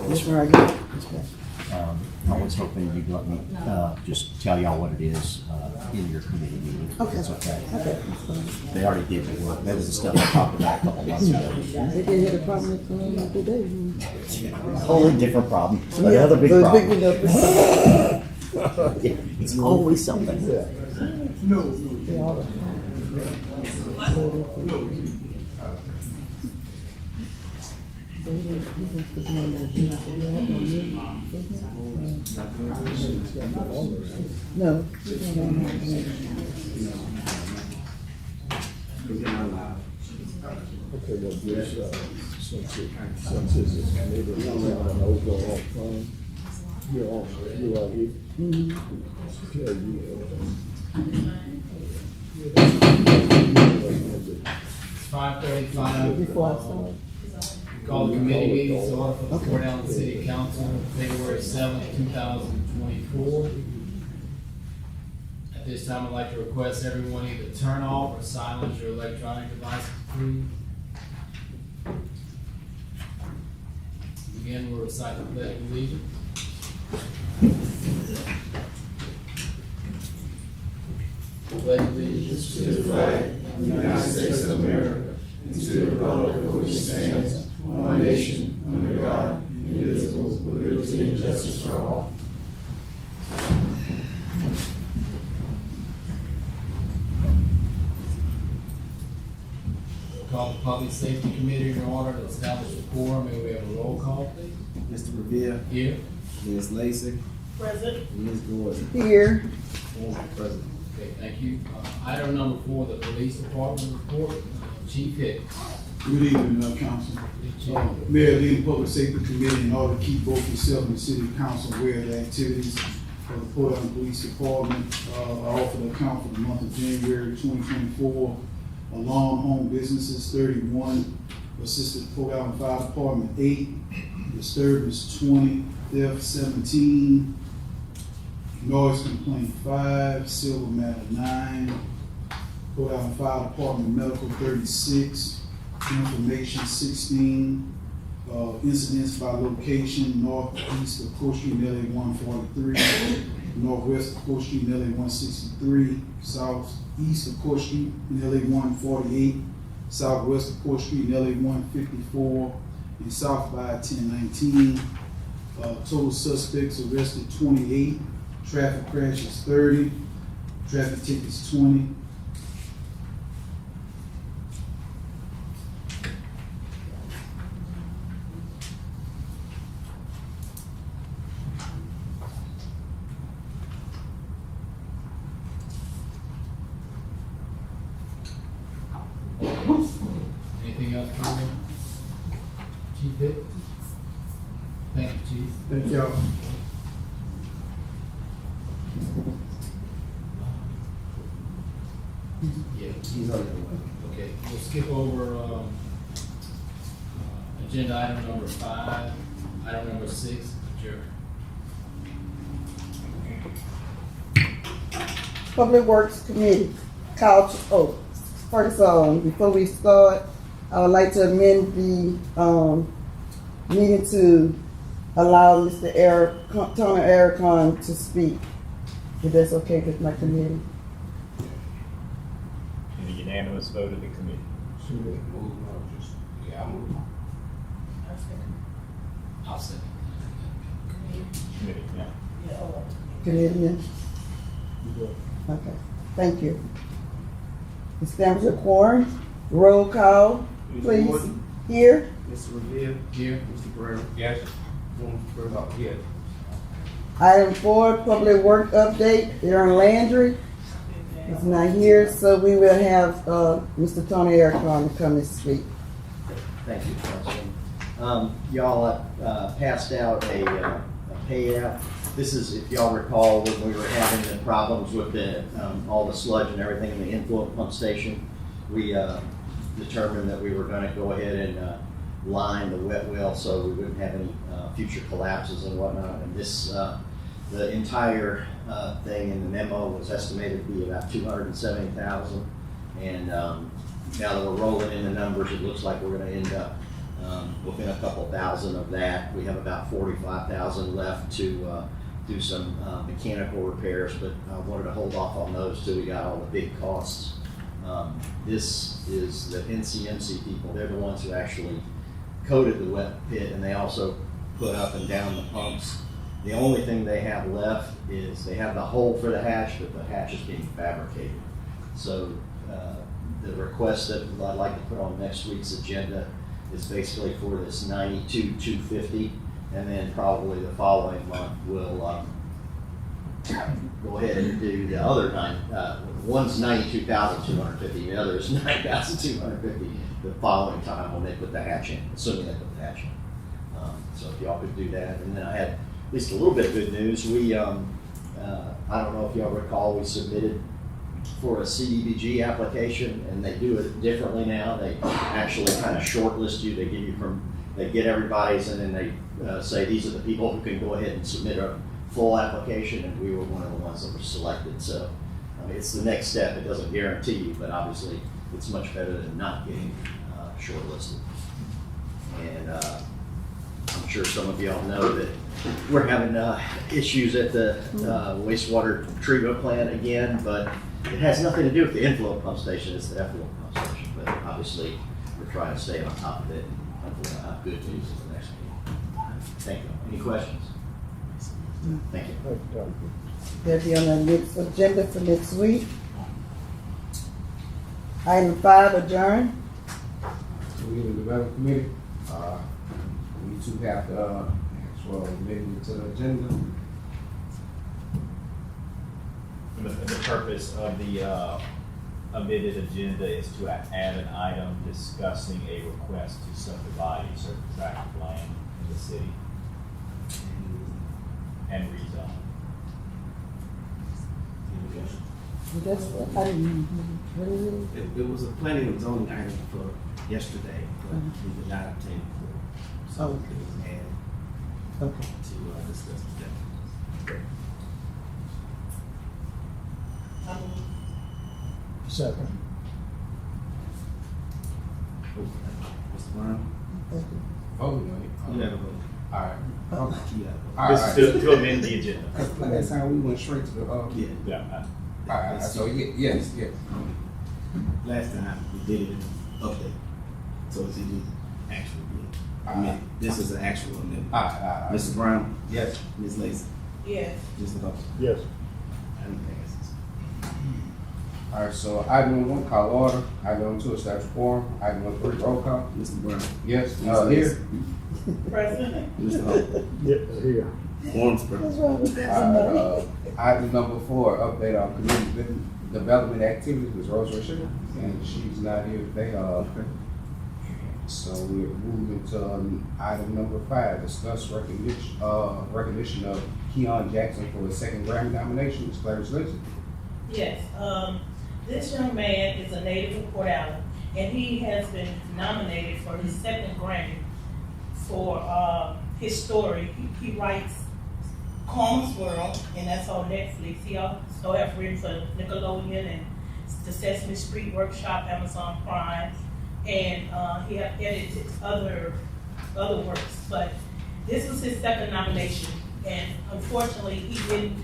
This one right here. I was hoping you'd let me just tell y'all what it is in your committee meeting. if Okay. That's okay. Okay, that's fine. They already did the work. That was the stuff I talked about a couple months ago. They didn't have a problem with today. Wholly different problem. Another big So problem. big enough. Yeah, it's always something. No. Okay, well, this, since this is committed, we have an overall fund. You're also, you are here. Okay, It's 5:35. Before I start. Call the committee meeting to order for the Port Allen City Council, February 7th, 2024. At this time, I'd like to request everyone either turn off or silence your electronic devices, please. Again, we'll recite the pledge of allegiance. Pledge allegiance to the flag of the United States of America and to the republic for which it stands, one nation, under God, indivisible, with liberty and justice for all. Call the Public Safety Committee in order to establish a quorum. May we have a roll call, please? Mr. Riviere, Here. Ms. Lacy, Present. Ms. Gordon, Here. President. Okay, thank you. Item number 4, the Police Department report. Chief Hicks. Good evening, Council. Mayor, leading Public Safety Committee, in order to keep both yourself and the City Council aware of the activities of the Port Allen Police Department, I offer the account for the month of January 2024. Alarm home businesses 31, assisted Port Allen Fire Department 8, disturbance 20, theft 17, noise complaint 5, civil matter 9, Port Allen Fire Department medical 36, information 16, incidents by location northeast of Court Street, LA 143, northwest of Court Street, LA 163, southeast of Court Street, LA 148, southwest of Court Street, LA 154, and south by 1019. Total suspects arrested 28, traffic crashes 30, traffic tickets 20. Anything else, Councilman? Chief Hicks? Thank you, Chief. Thank y'all. Yeah, he's on the way. Okay, we'll skip over, agenda item number 5, item number 6, adjourn. Public Works Committee, first, before we start, I would like to amend the, meeting to allow Mr. Tony Ericon to speak, if that's okay with my committee. In a unanimous vote of the committee. I'll second. Committee, yeah. Committee, okay, thank you. Establish a quorum, roll call, please. Here, Mr. Riviere, Here. Mr. Brown, Yes. yes. item 4, public work update, Aaron Landry is not here, so we will have, Mr. Tony Ericon to come and speak. Thank you, Councilman. Y'all passed out a payout. This is, if y'all recall, when we were having the problems with the all the sludge and everything in the influent pump station, we determined that we were going to go ahead and line the wet well so we wouldn't have any future collapses and whatnot. And this, the entire thing in the memo was estimated to be about $270,000. And now that we're rolling in the numbers, it looks like we're going to end up Within a couple thousand of that, we have about 45,000 left to do some mechanical repairs, but I wanted to hold off on those till we got all the big costs. This is the NCMC people. They're the ones who actually coated the wet pit, and they also put up and down the pumps. The only thing they have left is they have the hole for the hatch, but the hatch is being fabricated. So the request that I'd like to put on next week's agenda is basically for this 92,250, and then probably the following month we'll go ahead and do the other one's 92,250, the other is 9,250 the following time when they put the hatch in, assuming they put the hatch in. So if y'all could do that. And then I had at least a little bit of good news. We, I don't know if y'all recall, we submitted for a CDBG application, and they do it differently now. They actually kind of shortlist you. They give you they get everybody's, and then they say these are the people who can go ahead and submit a full application, and we were one of the ones that were selected. So, I mean, it's the next step. It doesn't guarantee you, but obviously it's much better than not getting shortlisted. And I'm sure some of y'all know that we're having issues at the wastewater treatment plant again, but it has nothing to do with the inflow pump station. It's the effluent pump station. But obviously, we're trying to stay on top of it. Hopefully, I'll have good news at the next meeting. Thank you. Any questions? Thank you. That'll be on the next agenda for next week. Item 5, adjourn. Community Development Committee, we too have to actual amendment to the agenda. The purpose of the amended agenda is to add an item discussing a request to subdivide a certain tract of land in the city and rezone. That's what I didn't, what is it? It was a planning and zoning item for yesterday, but we did not obtain it for. So it was added Okay. to discuss today. Second. Mr. Brown? Voting on it. You have a vote. All right. You have a vote. All This right. is to amend the agenda. Last time we went straight to the, Yeah. Yeah. all right, so yes. Last time we did it in update, so it's in the actual bill. Amendment. This is an actual amendment. All right. Mr. Brown? Yes. Ms. Lacy? Yes. Mr. Hubble? Yes. And passes. All right, so item 1, call order. Item 2, establish quorum. Item 3, roll call. Mr. Brown? Yes, Ms. Lacy? here. President. Mr. Hubble? Yeah, here. Quorum's present. What's wrong with that? Item number 4, update on community development activities with Rosemary Sugar, and she's not here today. So we're moving to item number 5, discuss recognition of Keon Jackson for his second Grammy nomination. Ms. Clerice Lacy. Yes, this young man is a native of Port Allen, and he has been nominated for his second Grammy for his story. He writes Coleman's World, and that's on Netflix. He also has written for Nickelodeon and the Sesame Street Workshop, Amazon Prime, and he has edited other works. But this was his second nomination, and unfortunately, he didn't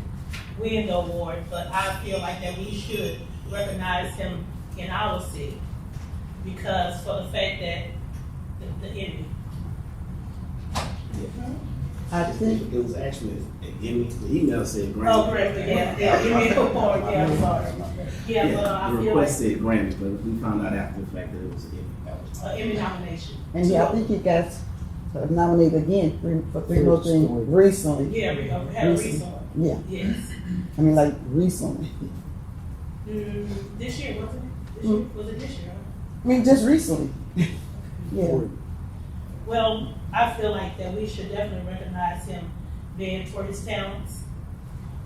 win the award. But I feel like that we should recognize him in our city because for the fact that the enemy. I think, It was actually an Emmy. The email said Grammy. Oh, correct, yeah, Emmy Award, yeah, I'm sorry. Yeah, but I The feel like request said Grammy, but we found out after the fact that it was an Emmy. Emmy nomination. and I think he got nominated again for 3 more things recently. Yeah, we had a recent one. Yeah, Yes. I mean, like, recently. This year, wasn't it? This year? Was it this year? Huh? I mean, just recently. Yeah. Well, I feel like that we should definitely recognize him then for his talents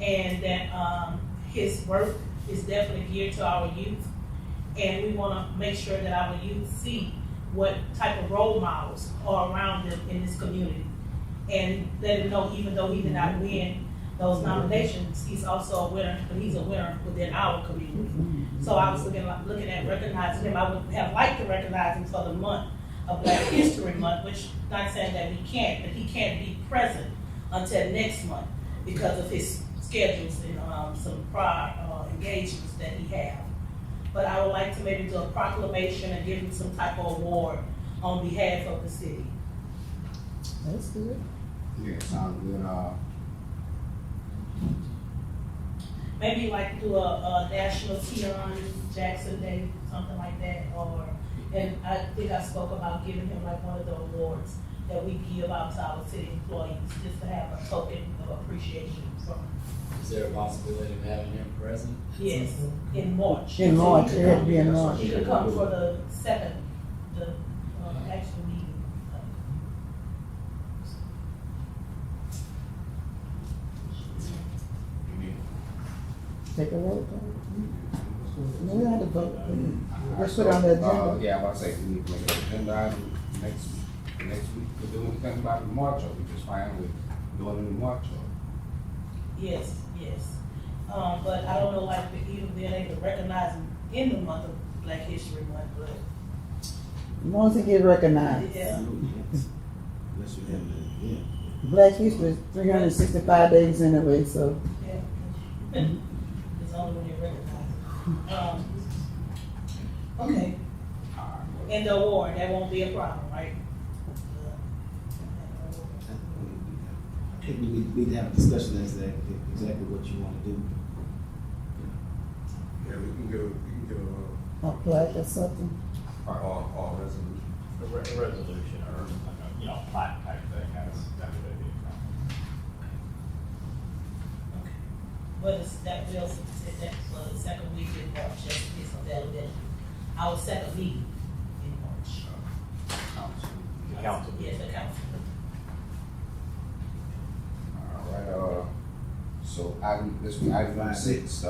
and that his work is definitely geared to our youth. And we want to make sure that our youth see what type of role models are around them in this community. And let him know, even though he did not win those nominations, he's also a winner, but he's a winner within our community. So I was looking at recognizing him. I would have liked to recognize him for the month a Black History Month, which, not saying that we can't, but he can't be present until next month because of his schedules and, some prior, engagements that he have. But I would like to maybe do a proclamation and give him some type of award on behalf of the city. That's good. Yeah, sounds good. Maybe like do a National Tion Jackson Day, something like that, or, and I think I spoke about giving him like one of the awards that we give out to our city employees, just to have a token of appreciation from him. Is there a possibility of having him present? Yes, in March. In March, So it had to be in March. he could come for the second, the, actual meeting. Take a roll call. No, we don't have to vote. Just put it on the agenda. Yeah, I'm about to say, we need to make an agenda item next week. We do anything about it in March, or we just fine with doing it in March, or? Yes, yes. But I don't know, like, even being able to recognize him in the month of Black History Month, but, As long as he get recognized. yeah. Unless you have it, yeah. Black History is 365 days anyway, so. Yeah. It's only when you're recognized. Okay. And the award, that won't be a problem, right? I think we need to have a discussion as to exactly what you want to do. Yeah, we can go, A plaque or something. Or resolution. A resolution or, you know, plaque type thing, that's what it'd be. But it's, that will, that for the second week in March, just to get some availability. Our second meeting in March. The council. Yes, the council. All right, so this one, item number 6,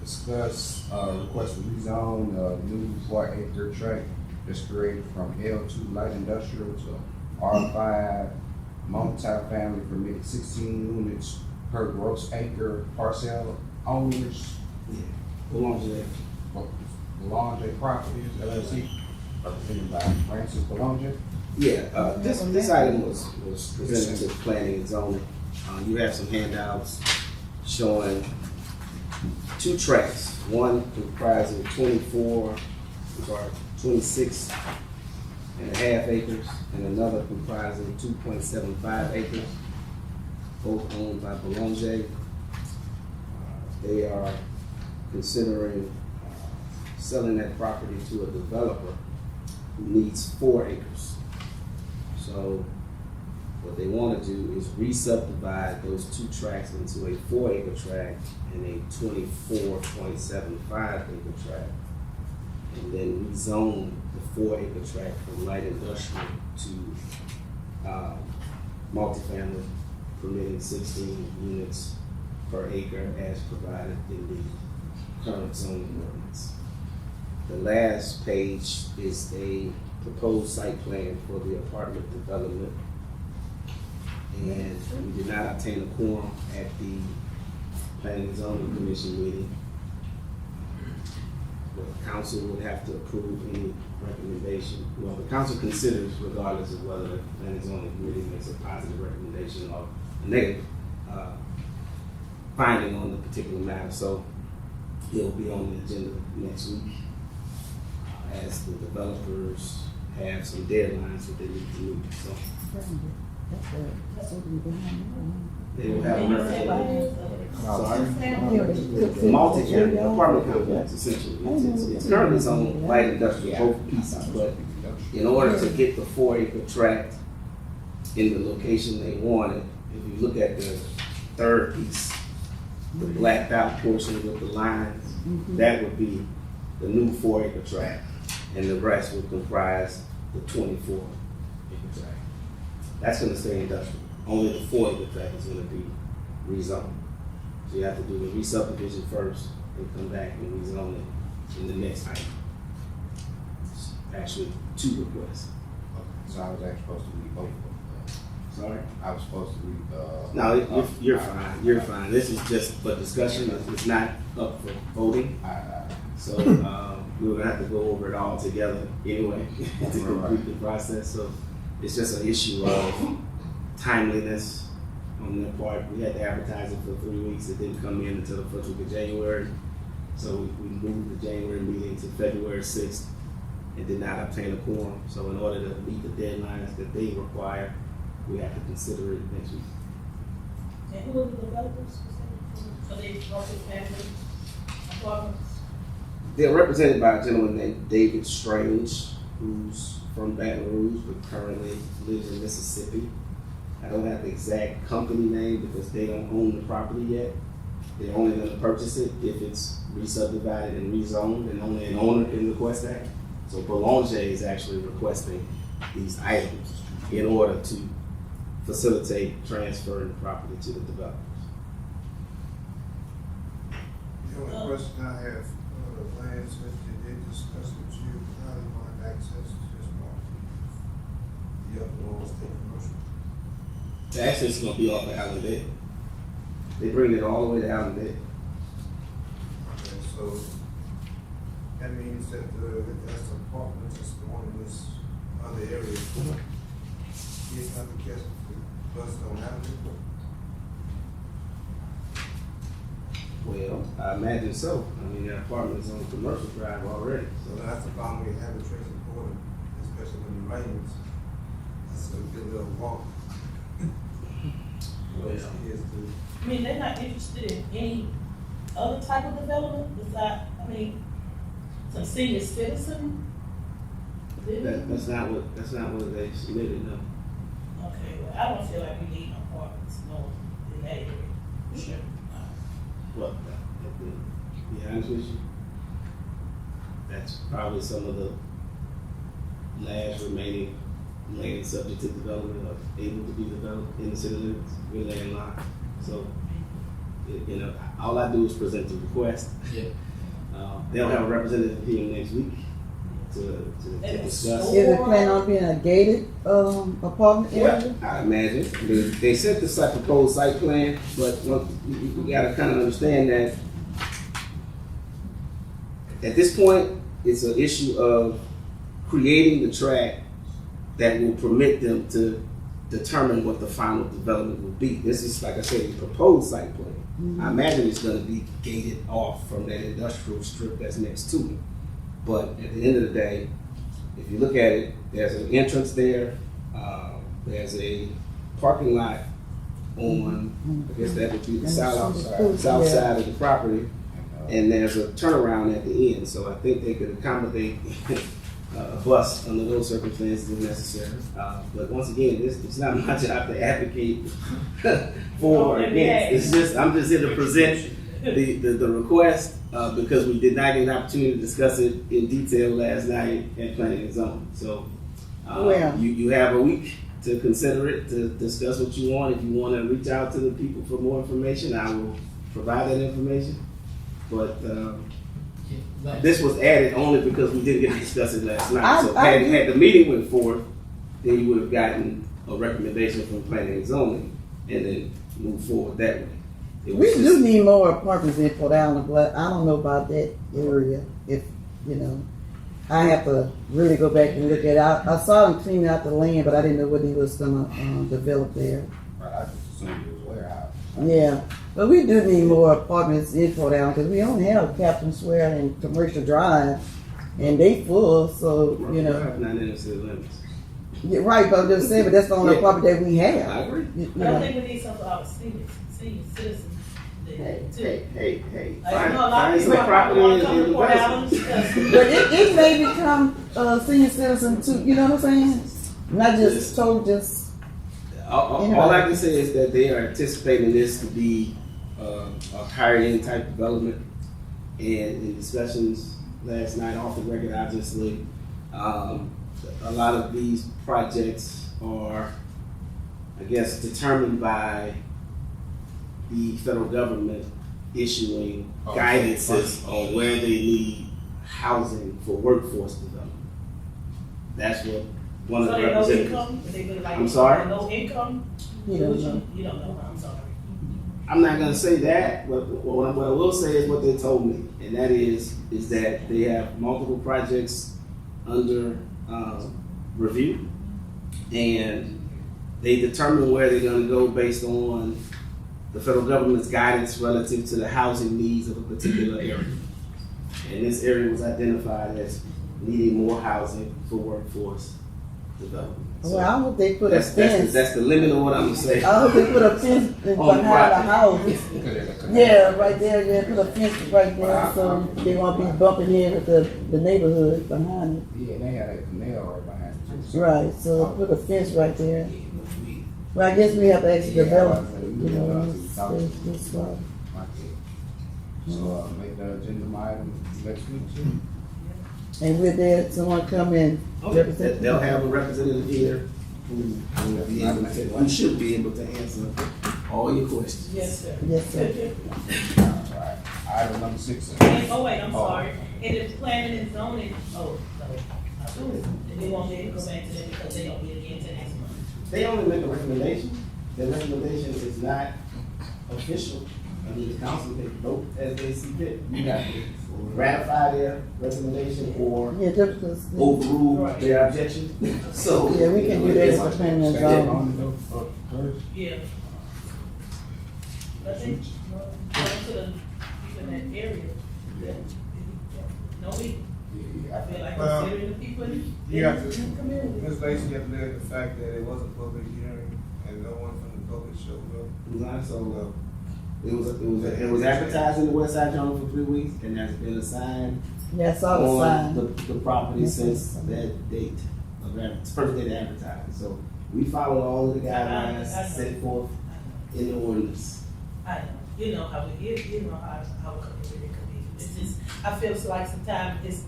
discuss, request to rezone, new 4-acre tract that's created from L2 light industrial to R5 multi-family permitted 16 units per gross acre parcel owners. Boulanger. Boulanger Properties LLC, represented by Francis Boulanger. Yeah, this item was presented to planning and zoning. You have some handouts showing 2 tracts. One comprising 26 and a half acres, and another comprising 2.75 acres, both owned by Boulanger. They are considering selling that property to a developer who needs 4 acres. So what they want to do is re-subdivide those 2 tracts into a 4-acre tract and a 24.75 acre tract, and then rezone the 4-acre tract from light industrial to multifamily, permitting 16 units per acre as provided in the current zoning ordinance. The last page is a proposed site plan for the apartment development. And we did not obtain a quorum at the Planning and Zoning Commission meeting. The council would have to approve any recommendation. Well, the council considers regardless of whether the Planning and Zoning Committee makes a positive recommendation or a negative finding on the particular matter. So it'll be on the agenda next week as the developers have some deadlines that they need to meet. So they will have multi-family apartment complex essentially. It's currently on light industrial, both pieces, but in order to get the 4-acre tract in the location they wanted, if you look at the third piece, the blacked out portion with the lines, that would be the new 4-acre tract, and the rest would comprise the 24-acre tract. That's gonna stay industrial. Only the 4-acre tract is gonna be rezoned. So you have to do the re-subdivision first and come back and rezone it in the next item. It's actually 2 requests. So I was actually supposed to read both of them. Sorry? I was supposed to read, No, you're fine, you're fine. This is just for discussion, it's not up for voting. So, we were gonna have to go over it all together anyway to complete the process. So it's just an issue of timeliness on their part. We had to advertise it for 3 weeks. It didn't come in until the first week of January. So we moved the January meeting to February 6th and did not obtain a quorum. So in order to meet the deadlines that they require, we have to consider it next week. And who are the developers? Are they multi-family apartments? They're represented by a gentleman named David Strange, who's from Baton Rouge, but currently lives in Mississippi. I don't have the exact company name because they don't own the property yet. They're only going to purchase it if it's re-subdivided and rezoned, and only an owner can request that. So Boulanger is actually requesting these items in order to facilitate transferring the property to the developers. The only question I have, Lance, that they did discuss with you, how they want access to this property. The upper State Commercial. The access is going to be off of Allendale. They bring it all the way to Allendale. Okay, so that means that that's the apartment that's going in this other area. It's not the case if the bus don't have it. Well, I imagine so. I mean, that apartment is on Commercial Drive already. So So that's the problem we have with Tracy Porter, especially when it rains. That's a good little walk. Well, Is to I mean, they're not interested in any other type of development besides, I mean, some senior citizen living? that's not what they submitted, no. Okay, well, I don't feel like we need apartments, no, in that area, for sure. Well, to be honest with you, that's probably some of the last remaining land subject to development or able to be developed in the city limits. We're landlocked. So, you know, all I do is present the request. Yeah. They'll have a representative here next week to discuss. Is it plan on being a gated, apartment area? Well, I imagine. They sent the proposed site plan, but you gotta kind of understand that at this point, it's an issue of creating the track that will permit them to determine what the final development will be. This is, like I said, a proposed site plan. I imagine it's gonna be gated off from that industrial strip that's next to it. But at the end of the day, if you look at it, there's an entrance there, there's a parking lot on, I guess that would be the south side of the property, and there's a turnaround at the end, so I think they could accommodate a bus under those circumstances if necessary. But once again, it's not my job to advocate for or against. It's just, I'm just here to present the request, because we did not get an opportunity to discuss it in detail last night at Planning and Zoning. So, you have a week to consider it, to discuss what you want. If you want to reach out to the people for more information, I will provide that information. But this was added only because we didn't get to discuss it last night. So had the meeting went forth, then you would have gotten a recommendation from Planning and Zoning and then move forward that way. We do need more apartments in Port Allen, but I don't know about that area. If, you know, I have to really go back and look at it. I saw them cleaning out the land, but I didn't know what he was gonna develop there. Right, I just assumed it was warehouse. Yeah, but we do need more apartments in Port Allen because we only have Captain Square and Commercial Drive, and they full. So you know, not in the city limits. Yeah, right. But I'm just saying, but that's the only property that we have. I agree. You I don't know. think we need some for our senior citizens. Hey. Like, you know, a lot Find of people some property want in to come to the Port Allen investment. because But it may become senior citizen too. You know what I'm saying? Not just told just. All I can say is that they are anticipating this to be a higher end type development. And in discussions last night off the record, obviously, a lot of these projects are, I guess, determined by the federal government issuing guidances on where they need housing for workforce development. That's what one of so the they no representatives. income. They look like I'm sorry? no income. You don't know. You don't know. I'm sorry. I'm not gonna say that, but what I will say is what they told me, and that is that they have multiple projects under review, and they determine where they're going to go based on the federal government's guidance relative to the housing needs of a particular area. And this area was identified as needing more housing for workforce development. So Well, I hope they put a fence. that's the limit of what I'm gonna say. I hope they put a fence behind the houses. Yeah, right there, yeah, put a fence right there, so they won't be bumping in with the neighborhood behind it. Yeah, they had a canal right behind it too. Right, so put a fence right there. Well, I guess we have to actually develop, you know, this. So, make the agenda item next week too. And with that, someone come in, represent. They'll have a representative here who will be able to, who should be able to answer all your questions. Yes, sir. Yes, sir. Alright, item number 6. Oh, wait, I'm sorry. It is planning and zoning, they won't be able to go back to them because they don't be again to next month. They only make a recommendation. The recommendation is not official. I mean, the council can vote as they see fit. You got to ratify their recommendation or Yeah, just because. overrule their objection. So Yeah, we can do that with the planning and zoning. Yeah. I think, going to the, people in that area, yeah. No, I feel like Well, considering the people in You have the to, community. Ms. Lacy, you have to look at the fact that it was a public hearing and no one from the public showed up. So it was advertised in the West Side Journal for 3 weeks, and there's been a sign Yeah, I saw the on sign. the property since that date of first date of advertising. So we follow all of the guidelines set forth in the ordinance. I know, you know how it is, you know how a community can be. It's just, I feel like sometimes it's,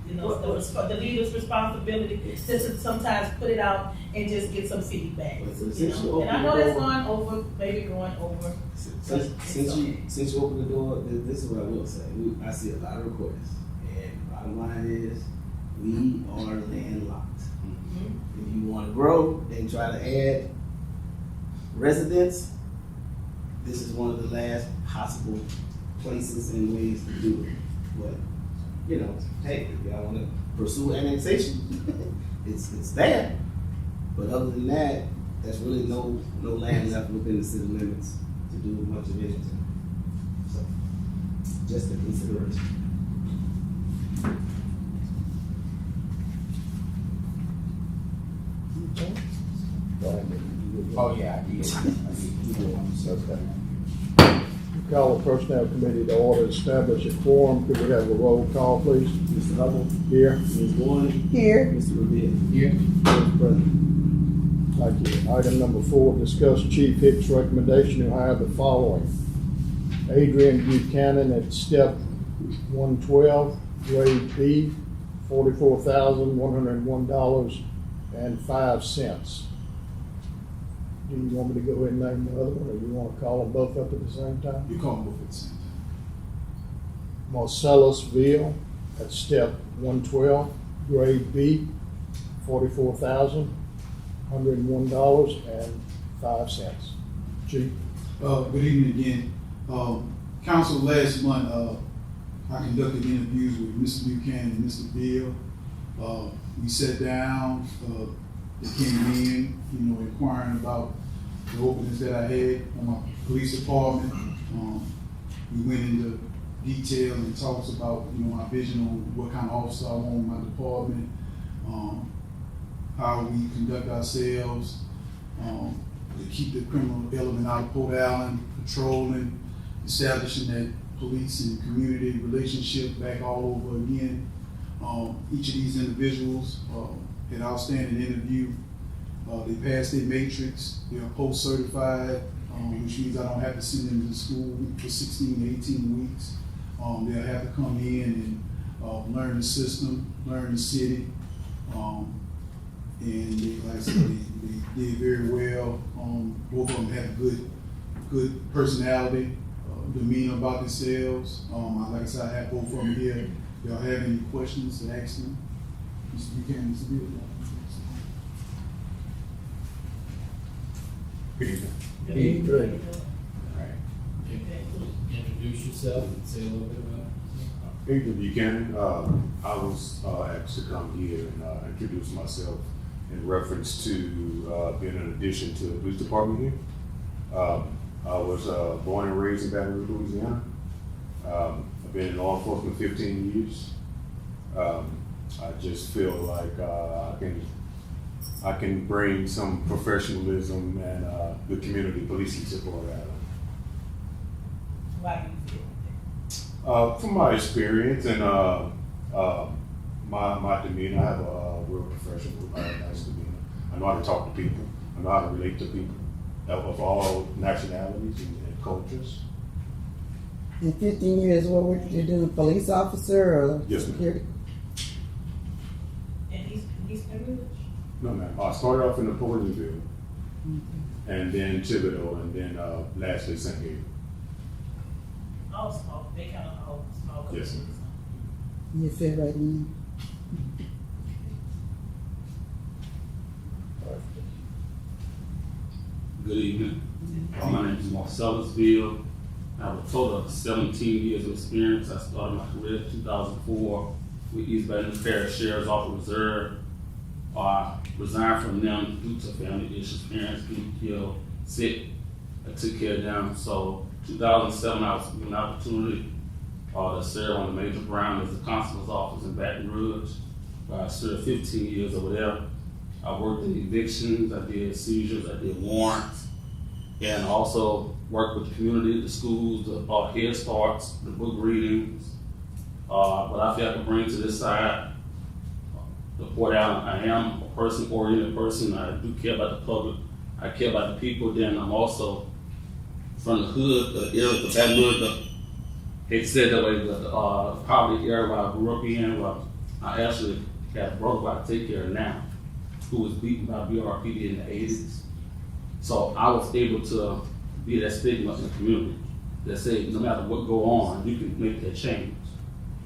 you know, the leader's responsibility just to sometimes put it out and just get some feedback. You know? And I know that's going over, maybe going over. Since you opened the door, this is what I will say. I see a lot of requests, and bottom line is, we are landlocked. If you want to grow and try to add residents, this is one of the last possible places and ways to do it. But, you know, hey, if y'all want to pursue annexation, it's there. But other than that, there's really no land left within the city limits to do much of anything. So, just a consideration. Oh, yeah, I did. Call the personnel committee to order, establish a quorum. Could we have a roll call, please? Mr. Hubble, Here. Ms. Boyd, Here, Mr. Riviere. Here. Mr. President. Thank you. Item number 4, discuss Chief Hicks' recommendation to hire the following. Adrian Buchanan at step 112, grade B, $44,101.05. Do you want me to go ahead and name the other one, or you want to call them both up at the same time? You call them both at the same time. Marcellus Ville at step 112, grade B, $44,101.05. Chief? Good evening again. Council, last month, I conducted interviews with Mr. Buchanan and Mr. Beal. We sat down, they came in, you know, inquiring about the openings that I had on my police department. We went into detail and talks about, you know, my vision on what kind of officer I want in my department, how we conduct ourselves, to keep the criminal element out of Port Allen, patrolling, establishing that police and community relationship back all over again. Each of these individuals had outstanding interview. They passed their matrix. They are post-certified, which means I don't have to send them to school for 16 to 18 weeks. They'll have to come in and learn the system, learn the city. And they, like I said, they did very well. Both of them have good personality, demeanor about themselves. Like I said, I have both of them here. If y'all have any questions to ask them, Mr. Buchanan, Mr. Beal. Good evening. Good. All right. Introduce yourself and say a little bit about it. Adrian Buchanan, I was asked to come here and introduce myself in reference to being an addition to the police department here. I was born and raised in Baton Rouge, Louisiana. I've been in law enforcement 15 years. I just feel like I can bring some professionalism and the community policing support out of it. Why do you feel that? From my experience and my demeanor, I have a real professional, nice demeanor. I know how to talk to people. I know how to relate to people of all nationalities and cultures. In 15 years, what were you doing? Police officer or Yes, ma'am. security? And he's privileged? No, ma'am. I started off in Napoleonville, and then Thibodeau, and then lastly St. Gabriel. All small, they kind of all small Yes, communities. You fit right in. Good evening. My name is Marcellusville. I have a total of 17 years of experience. I started my career in 2004 with East Baton Parish Sheriff's Office Reserve. I resigned from them due to family issues, parents being killed, sick. I took care of them. So 2007, I was given an opportunity to serve on the Major Brown as the Constable's office in Baton Rouge. I served 15 years over there. I worked in evictions, I did seizures, I did warrants, and also worked with the community, the schools, the Head Starts, the book readings. But I feel I can bring to this side, the Port Allen, I am a person-oriented person. I do care about the public. I care about the people. Then I'm also from the hood, the area, the Baton Rouge, they said that way, but poverty area where I grew up in, where I actually got a brother who I take care of now, who was beaten by BRPD in the 80s. So I was able to be that stigma in the community that said no matter what go on, you can make that change.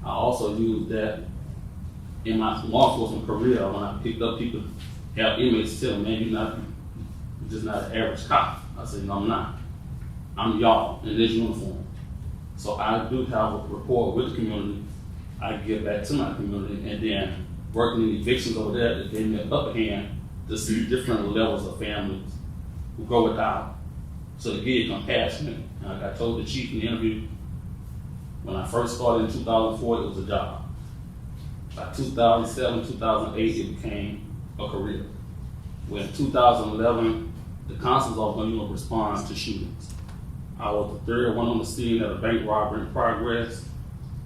I also used that in my law enforcement career when I picked up people, have inmates tell me, man, you're just not an average cop. I said, no, I'm not. I'm y'all in this uniform. So I do have a rapport with the community. I give back to my community, and then working in evictions over there, that gave me an upper hand to see different levels of families who go without. So to give you compassion, and like I told the chief in the interview, when I first started in 2004, it was a job. By 2007, 2008, it became a career. When in 2011, the Council's office knew to respond to shootings. I was the third one on the scene at a bank robbery in progress.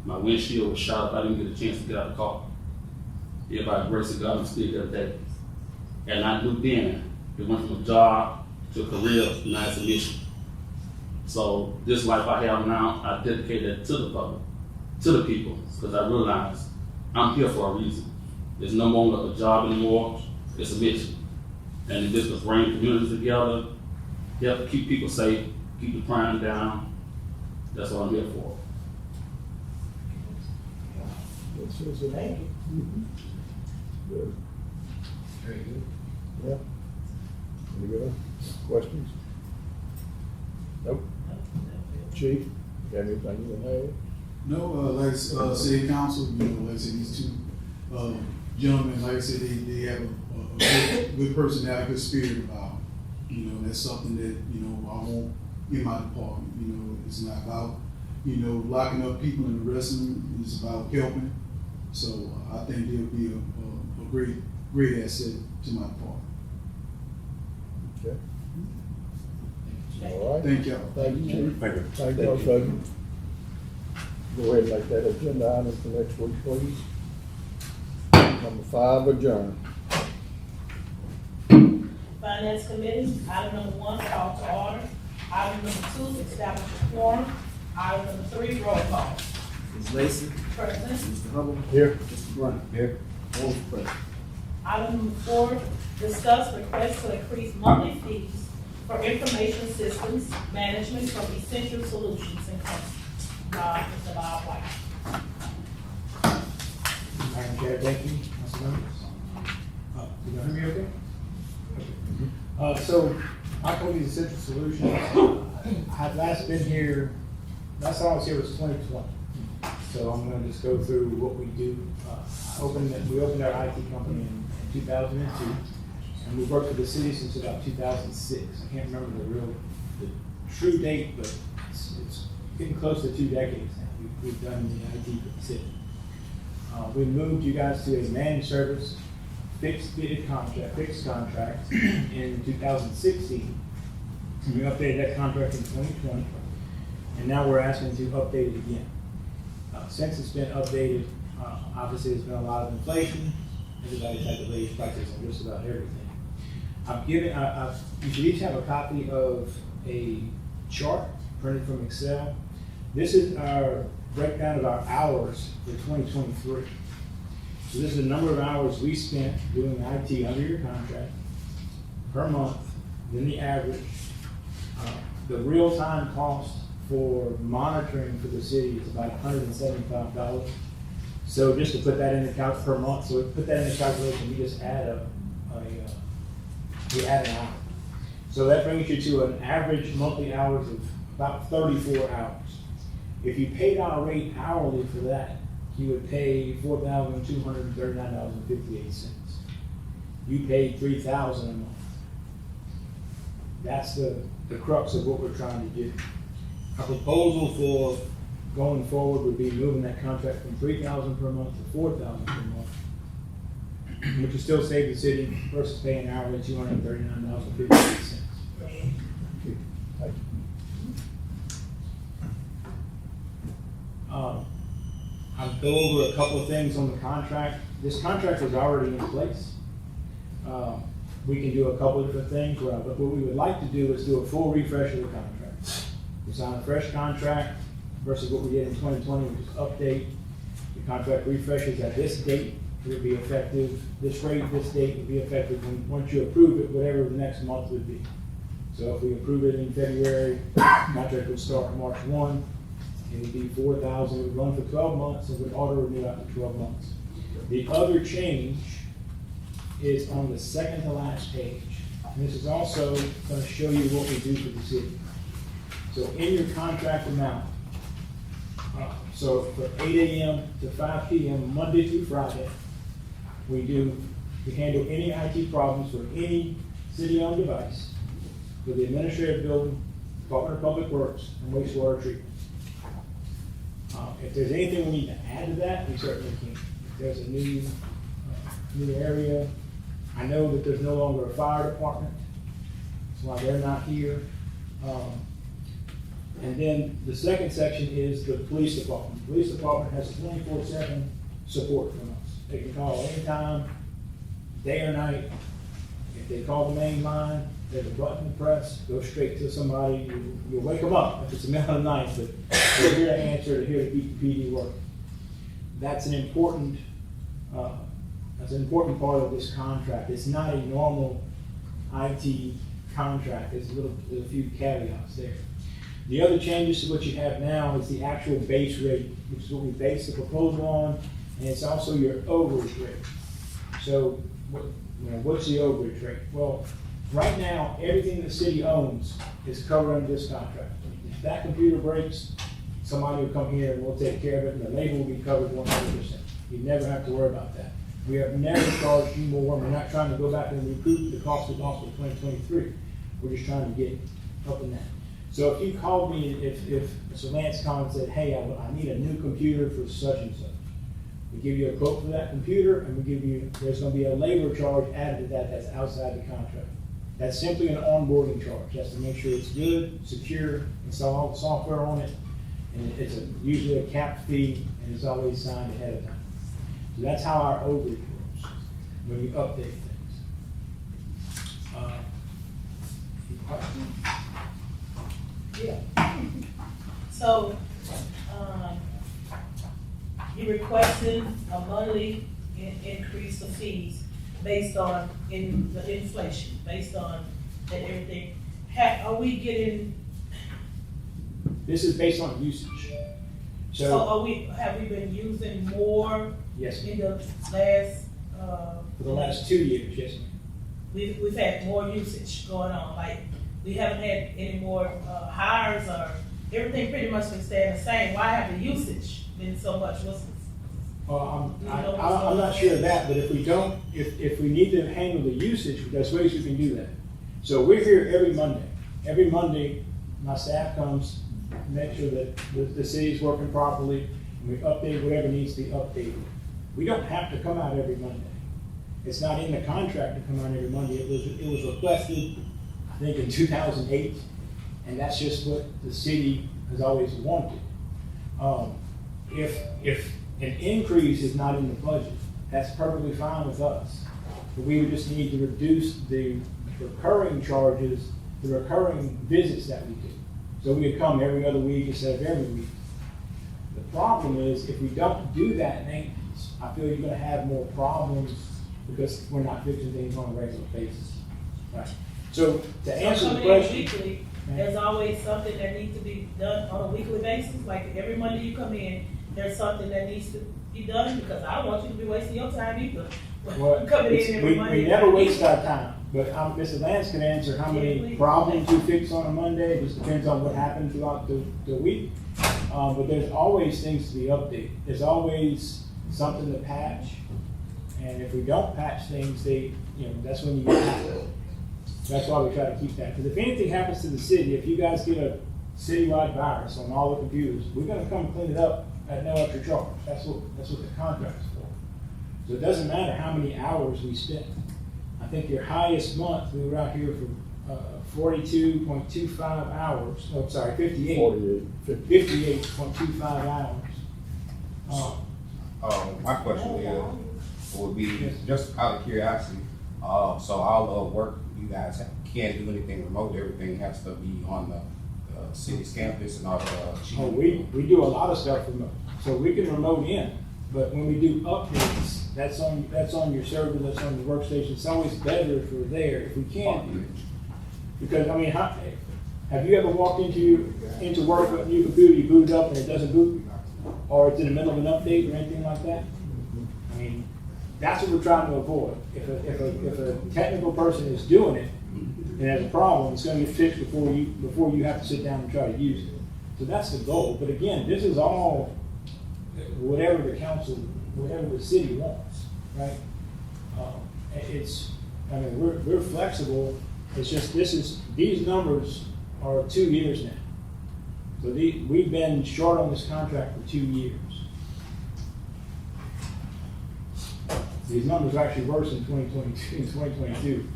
My windshield was shot up. I didn't get a chance to get out of the car. Yet by the grace of God, I'm still here today. And I knew then it went from a job to a career, now it's a mission. So this life I have now, I dedicate that to the public, to the people, because I realize I'm here for a reason. It's no longer a job anymore, it's a mission. And this was bring communities together, help keep people safe, keep the crime down. That's what I'm here for. Thank you. Good. Very good. Yeah. Any good questions? Nope. Chief, you got anything you want to add? No, like city council, like I said, these two gentlemen, like I said, they have a good personality, good spirit about them. That's something that, I want in my department. It's not about, locking up people and arresting them. It's about helping. So I think they'll be a great asset to my department. Okay. All right. Thank y'all. Thank you, Chief. Thank you. Thank y'all, Sergeant. Go ahead and make that agenda item for next week, please. Number 5, adjourn. Finance Committee, item number 1, call to order. Item number 2, establish a quorum. Item number 3, roll call. Ms. Lacy, Present. Mr. Hubble, Here. Mr. Bryant. Here. All present. Item number 4, discuss request to increase monthly fees for information systems management from Essential Solutions and Company. Mr. Bob White. Madam Chair, thank you, Council members. You hear me okay? So, my company is Essential Solutions. I had last time I was here was 2020. So I'm gonna just go through what we do. We opened our IT company in 2002, and we've worked with the city since about 2006. I can't remember the true date, but it's getting close to 2 decades now. We've done the IT for the city. We moved you guys to a managed service, fixed contract in 2016. We updated that contract in 2020, and now we're asking to update it again. Since it's been updated, obviously there's been a lot of inflation. Everybody's had to raise prices on just about everything. You should each have a copy of a chart printed from Excel. This is our breakdown of our hours for 2023. So this is the number of hours we spent doing IT under your contract per month, then the average. The real-time cost for monitoring for the city is about $175. So just to put that in the calc per month, so put that in the calculation, we just add we add an hour. So that brings you to an average monthly hours of about 34 hours. If you paid our rate hourly for that, you would pay $4,239.58. You paid $3,000 a month. That's the crux of what we're trying to do. Our proposal for going forward would be moving that contract from $3,000 per month to $4,000 per month, which would still save the city versus paying hourly $239.58. I'll go over a couple of things on the contract. This contract is already in place. We can do a couple of different things, but what we would like to do is do a full refresh of the contract. We sign a fresh contract versus what we did in 2020, which is update. The contract refreshes at this date. It would be effective, this rate, this date would be effective once you approve it, whatever the next month would be. So if we approve it in February, contract would start March 1. It would be $4,000, it would run for 12 months, and would auto renew after 12 months. The other change is on the second to last page. And this is also going to show you what we do for the city. So in your contract amount, so for 8 a.m. to 5 p.m., Monday through Friday, we handle any IT problems for any city-owned device for the administrative building, Department of Public Works, and wastewater treatment. If there's anything we need to add to that, we certainly can. If there's a new area, I know that there's no longer a fire department, that's why they're not here. And then the second section is the police department. The police department has 24/7 support from us. They can call anytime, day or night. If they call the main line, there's a button to press, go straight to somebody. You'll wake them up if it's the middle of the night, but they're here to answer, they're here to keep the PD working. That's an important part of this contract. It's not a normal IT contract. There's a few caveats there. The other changes to what you have now is the actual base rate, which is what we base the proposal on, and it's also your overage rate. So, what's the overage rate? Well, right now, everything the city owns is covered under this contract. If that computer breaks, somebody will come here and we'll take care of it, and the labor will be covered 100%. You never have to worry about that. We have never charged you more. We're not trying to go back and recoup the cost we lost for 2023. We're just trying to get up in that. So if you called me, if Mr. Lance called and said, hey, I need a new computer for such and such, we give you a quote for that computer, and there's going to be a labor charge added to that that's outside the contract. That's simply an onboarding charge. That's to make sure it's good, secure, install all the software on it, and it's usually a capped fee, and it's always signed ahead of time. So that's how our overage works when we update things. Any questions? Yeah. So, you requested a monthly increase of fees based on the inflation, based on that everything. Are we getting? This is based on usage. So have we been using more? Yes. In the last. For the last 2 years, yes, ma'am. We've had more usage going on. Like we haven't had any more hires, or everything pretty much been staying the same. Why have the usage been so much, I'm not sure of that, but if we don't, if we need to handle the usage, there's ways we can do that. So we're here every Monday. Every Monday, my staff comes, make sure that the city's working properly, and we update whatever needs to be updated. We don't have to come out every Monday. It's not in the contract to come out every Monday. It was requested, I think, in 2008, and that's just what the city has always wanted. If an increase is not in the budget, that's perfectly fine with us. But we would just need to reduce the recurring charges, the recurring visits that we do. So we could come every other week instead of every week. The problem is, if we don't do that maintenance, I feel you're gonna have more problems because we're not fixing things on a regular basis. Right. So to answer the question. Weekly, there's always something that needs to be done on a weekly basis, like every Monday you come in, there's something that needs to be done, because I don't want you to be wasting your time either. Well, Coming in every Monday. we never waste our time, but Mr. Lance can answer how many problems you fix on a Monday. It just depends on what happened throughout the week. But there's always things to be updated. There's always something to patch. And if we don't patch things, that's when you get hacked. That's why we try to keep that. Because if anything happens to the city, if you guys get a citywide virus on all the computers, we're gonna come clean it up at no extra charge. That's what the contract's for. So it doesn't matter how many hours we spend. I think your highest month, we were out here for 42.25 hours. Oh, sorry, 58.25 hours. My question would be, just out of curiosity, so all the work you guys can't do anything remote, everything has to be on the city's campus and all the. We do a lot of stuff remote, so we can remote in, but when we do updates, that's on your server, that's on your workstation. It's always better if we're there, if we can do it. Because, I mean, have you ever walked into work with a new computer, you boot it up and it doesn't boot? Or it's in the middle of an update or anything like that? I mean, that's what we're trying to avoid. If a technical person is doing it and has a problem, it's gonna get fixed before you have to sit down and try to use it. So that's the goal. But again, this is all whatever the city wants, right? We're flexible. It's just these numbers are 2 years now. So we've been short on this contract for 2 years. These numbers are actually worse in 2022.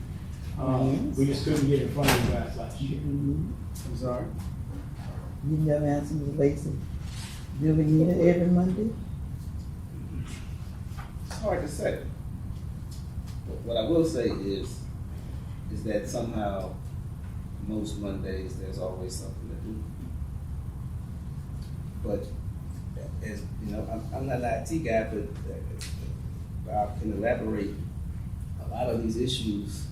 We just couldn't get in front of you guys last year. I'm sorry. You never answered Ms. Lacy. Do we need it every Monday? It's hard to say. But what I will say is that somehow most Mondays there's always something to do. But as you know, I'm not an IT guy, but I can elaborate. A lot of these issues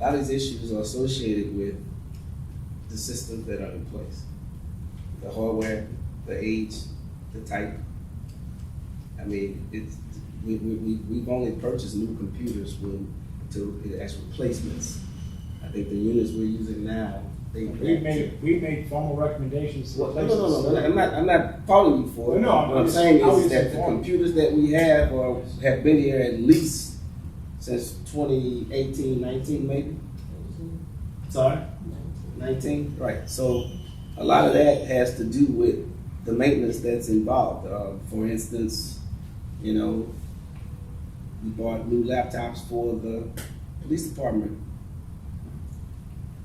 are associated with the systems that are in place. The hardware, the age, the type. I mean, we've only purchased new computers as replacements. I think the units we're using now, We've made formal recommendations. No. I'm not calling you for it. No, what I'm saying is that the computers that we have have been here at least since 2018, 19 maybe. Sorry? 19? Right. So a lot of that has to do with the maintenance that's involved. For instance, we bought new laptops for the police department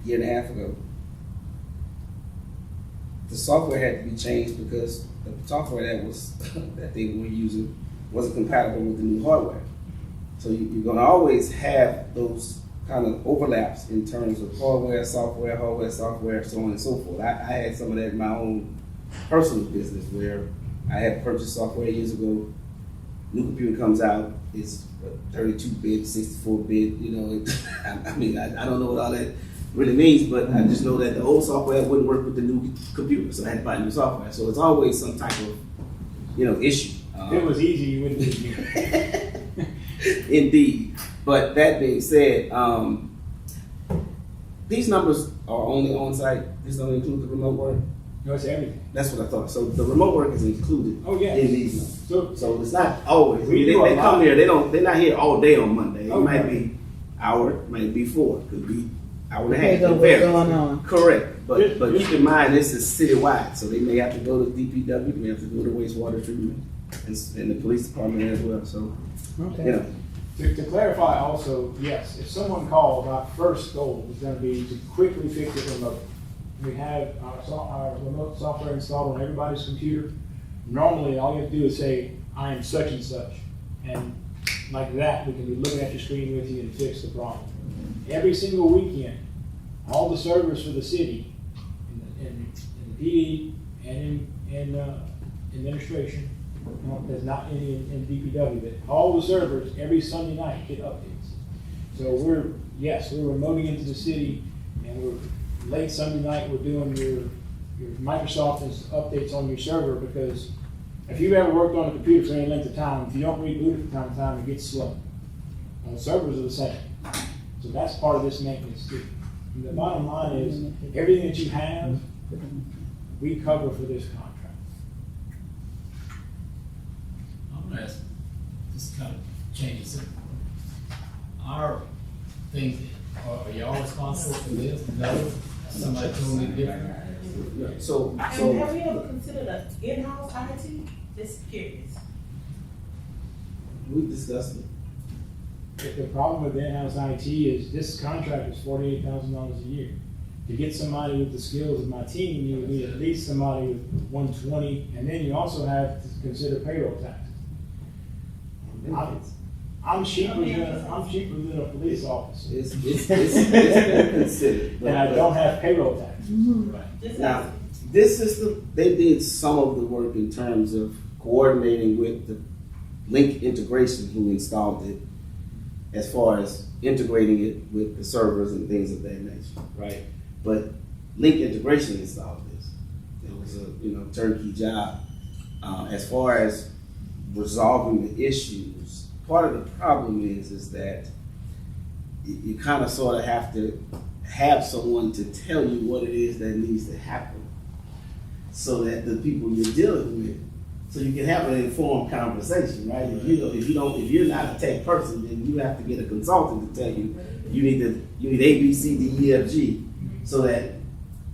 a year and a half ago. The software had to be changed because the software that they were using wasn't compatible with the new hardware. So you're going to always have those kind of overlaps in terms of hardware, software, so on and so forth. I had some of that in my own personal business where I had purchased software years ago. New computer comes out, it's 32-bit, 64-bit, I don't know what all that really means, but I just know that the old software wouldn't work with the new computer, so I had to buy new software. So it's always some type of, issue. If it was easy, you wouldn't be here. Indeed. But that being said, these numbers are only on site. This don't include the remote work. No, it's everything. That's what I thought. So the remote work is included Oh, yeah. in these numbers. So, So it's not always. We They do a come lot. here. They're not here all day on Monday. It Okay. might be hour, might be 4, could be hour and a half. Depends on It what's varies. going on. Correct, but Yes. keep in mind this is citywide, so they may have to go to DPW, they may have to go to wastewater treatment, and the police department as well. So you Okay. know, to clarify also, yes, if someone calls, our first goal is gonna be to quickly fix it remotely. We have our remote software installed on everybody's computer. Normally, all you have to do is say, I am such and such. And like that, we can be looking at your screen with you and fix the problem. Every single weekend, all the servers for the city, in the PD and in administration, there's not any in DPW, but all the servers, every Sunday night, get updates. So we're remoting into the city, and we're late Sunday night, we're doing your Microsoft updates on your server, because if you've ever worked on a computer for any length of time, if you don't reboot it from time to time, it gets slow. And the servers are the same. So that's part of this maintenance too. And the bottom line is, everything that you have, we cover for this contract. I'm gonna ask, just kind of changes it. Our things, are y'all responsible for this? No, somebody totally different. so And have we ever considered an in-house IT? Just curious. we discussed it. The problem with in-house IT is this contract is $48,000 a year. To get somebody with the skills of my team, you would need at least somebody with 120, and then you also have to consider payroll taxes. I'm cheaper than a police officer, It's been considered. and I don't have payroll taxes. Just Now, this system, they did some of the work in terms of coordinating with the Link Integration who installed it, as far as integrating it with the servers and things of that nature, right? But Link Integration installed this. It was a turnkey job. As far as resolving the issues, part of the problem is that you kind of sort of have to have someone to tell you what it is that needs to happen, so that the people you're dealing with, so you can have an informed conversation, right? If you're not a tech person, then you have to get a consultant to tell you you need A, B, C, D, E, F, G, so that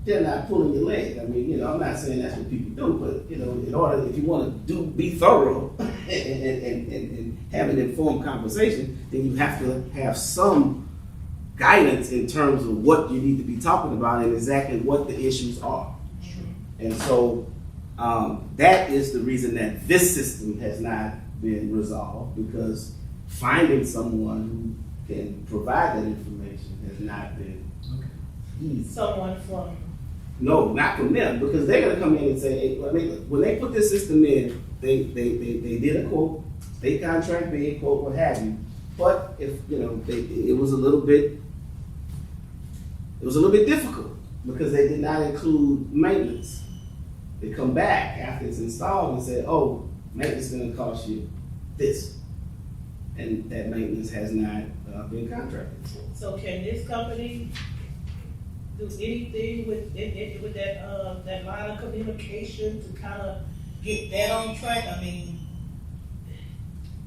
they're not pulling your leg. I mean, I'm not saying that's what people do, but in order, if you want to be thorough and have an informed conversation, then you have to have some guidance in terms of what you need to be talking about and exactly what the issues are. And so that is the reason that this system has not been resolved, because finding someone who can provide that information has not been easy. someone from, No, not from them, because they're gonna come in and say, hey, when they put this system in, they did a quote, state contract bid, quote, what have you. But if it was a little bit difficult, because they did not include maintenance. They come back after it's installed and say, oh, maintenance is gonna cost you this. And that maintenance has not been contracted. so can this company do anything with that line of communication to kind of get that on track? I mean,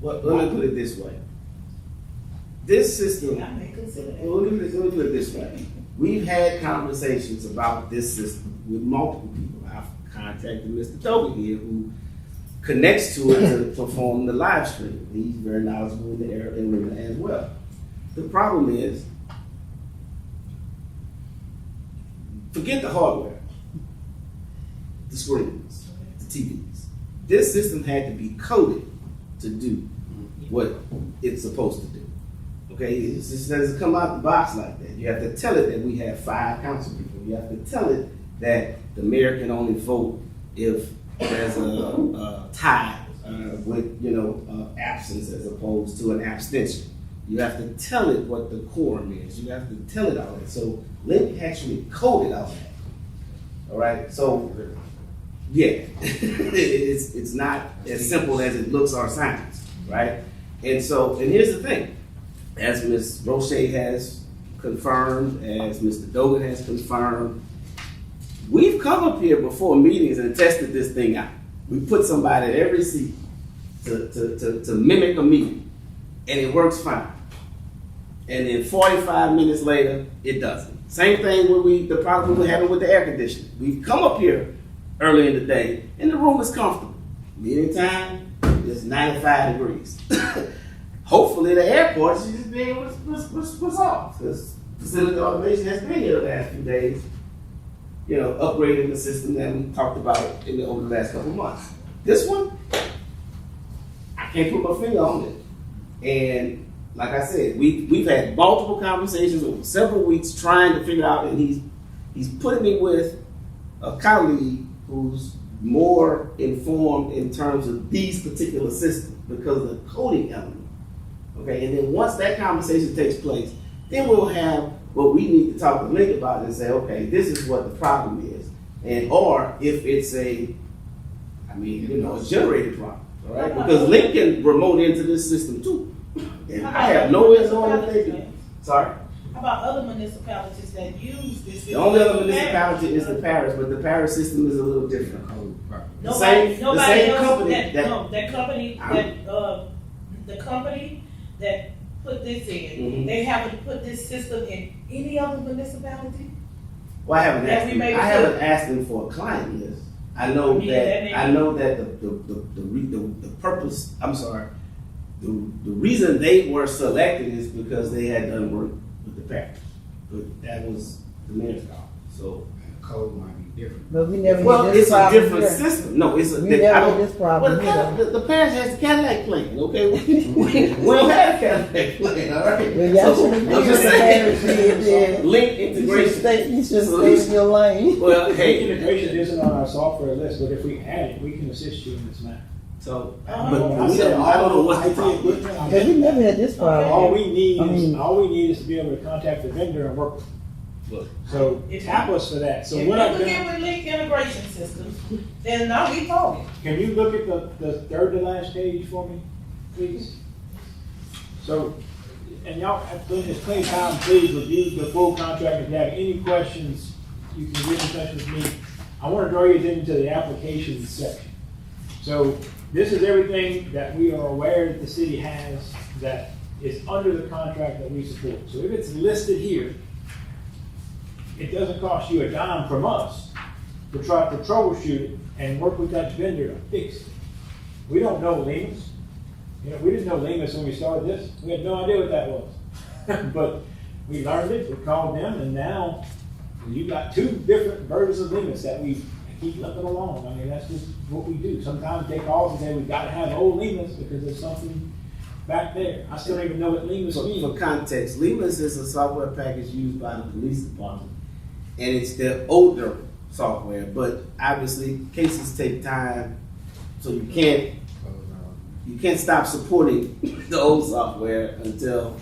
Well, let me put it this way. This system, I may consider that. well, let me put it this way. We've had conversations about this system with multiple people. I've contacted Mr. Toby here, who connects to it to perform the live stream. He's very knowledgeable in the area as well. The problem is, forget the hardware, the screens, the TVs. This system had to be coded to do what it's supposed to do. Okay, it just doesn't come out the box like that. You have to tell it that we have 5 council people. You have to tell it that the mayor can only vote if there's a tie with absence as opposed to an abstention. You have to tell it what the quorum is. You have to tell it all that. So Link actually coded all that. All right, so yeah, it's not as simple as it looks or sounds, right? And here's the thing. As Ms. Roche has confirmed, as Mr. Dogan has confirmed, we've come up here before meetings and tested this thing out. We put somebody at every seat to mimic a meeting, and it works fine. And then 45 minutes later, it doesn't. Same thing with the problem we're having with the air conditioning. We've come up here early in the day, and the room is comfortable. Meeting time is 95 degrees. Hopefully the airport should just be able to resolve, because facility automation has been here the last few days, upgrading the system that we talked about over the last couple of months. This one, I can't put my finger on it. And like I said, we've had multiple conversations over several weeks trying to figure out, and he's putting me with a colleague who's more informed in terms of these particular systems because of the coding element. Okay, and then once that conversation takes place, then we'll have what we need to talk to Link about and say, okay, this is what the problem is. And or if it's a generated problem, all right? Because Link can remote into this system too. And I have no way of knowing if they do. Sorry? How about other municipalities that use this? The only other municipality is the parish, but the parish system is a little different. The same company that put this in, Mm-hmm. they haven't put this system in any other municipality? Well, I haven't asked them for a client list. I know that the purpose. I'm sorry. The reason they were selected is because they had done work with the parish, but that was the mayor's call. So The code might be different. But we never well, had this it's a problem different here. system. No, it's a. We never had this problem Well, here. the parish has the Cadillac plan. Okay, we don't have a Cadillac plan. All right. Well, y'all should have I'm been just the parish did then. link You should integration. stay in your lane. Well, Link hey, integration isn't on our software list, but if we add it, we can assist you in this matter. so But I don't know what's the problem. Because we never had this problem. All we need I mean- is to be able to contact the vendor and work with them. Look. So tap us for that. So If what you I've can done, get with link integration systems, then now we talking. can you look at the third to last page for me, please? So, and y'all, during this clean time, please review the full contract. If you have any questions, you can get in touch with me. I want to draw your attention to the applications section. So this is everything that we are aware that the city has that is under the contract that we support. So if it's listed here, it doesn't cost you a dime from us to try to troubleshoot it and work with that vendor to fix it. We don't know Lemus. We didn't know Lemus when we started this. We had no idea what that was. But we learned it, we called them, and now you've got two different versions of Lemus that we keep looking along. I mean, that's just what we do. Sometimes they call us and say, we've got to have old Lemus because there's something back there. I still don't even know what Lemus means. For context, Lemus is a software package used by the police department, and it's the older software. But obviously, cases take time, so you can't stop supporting the old software until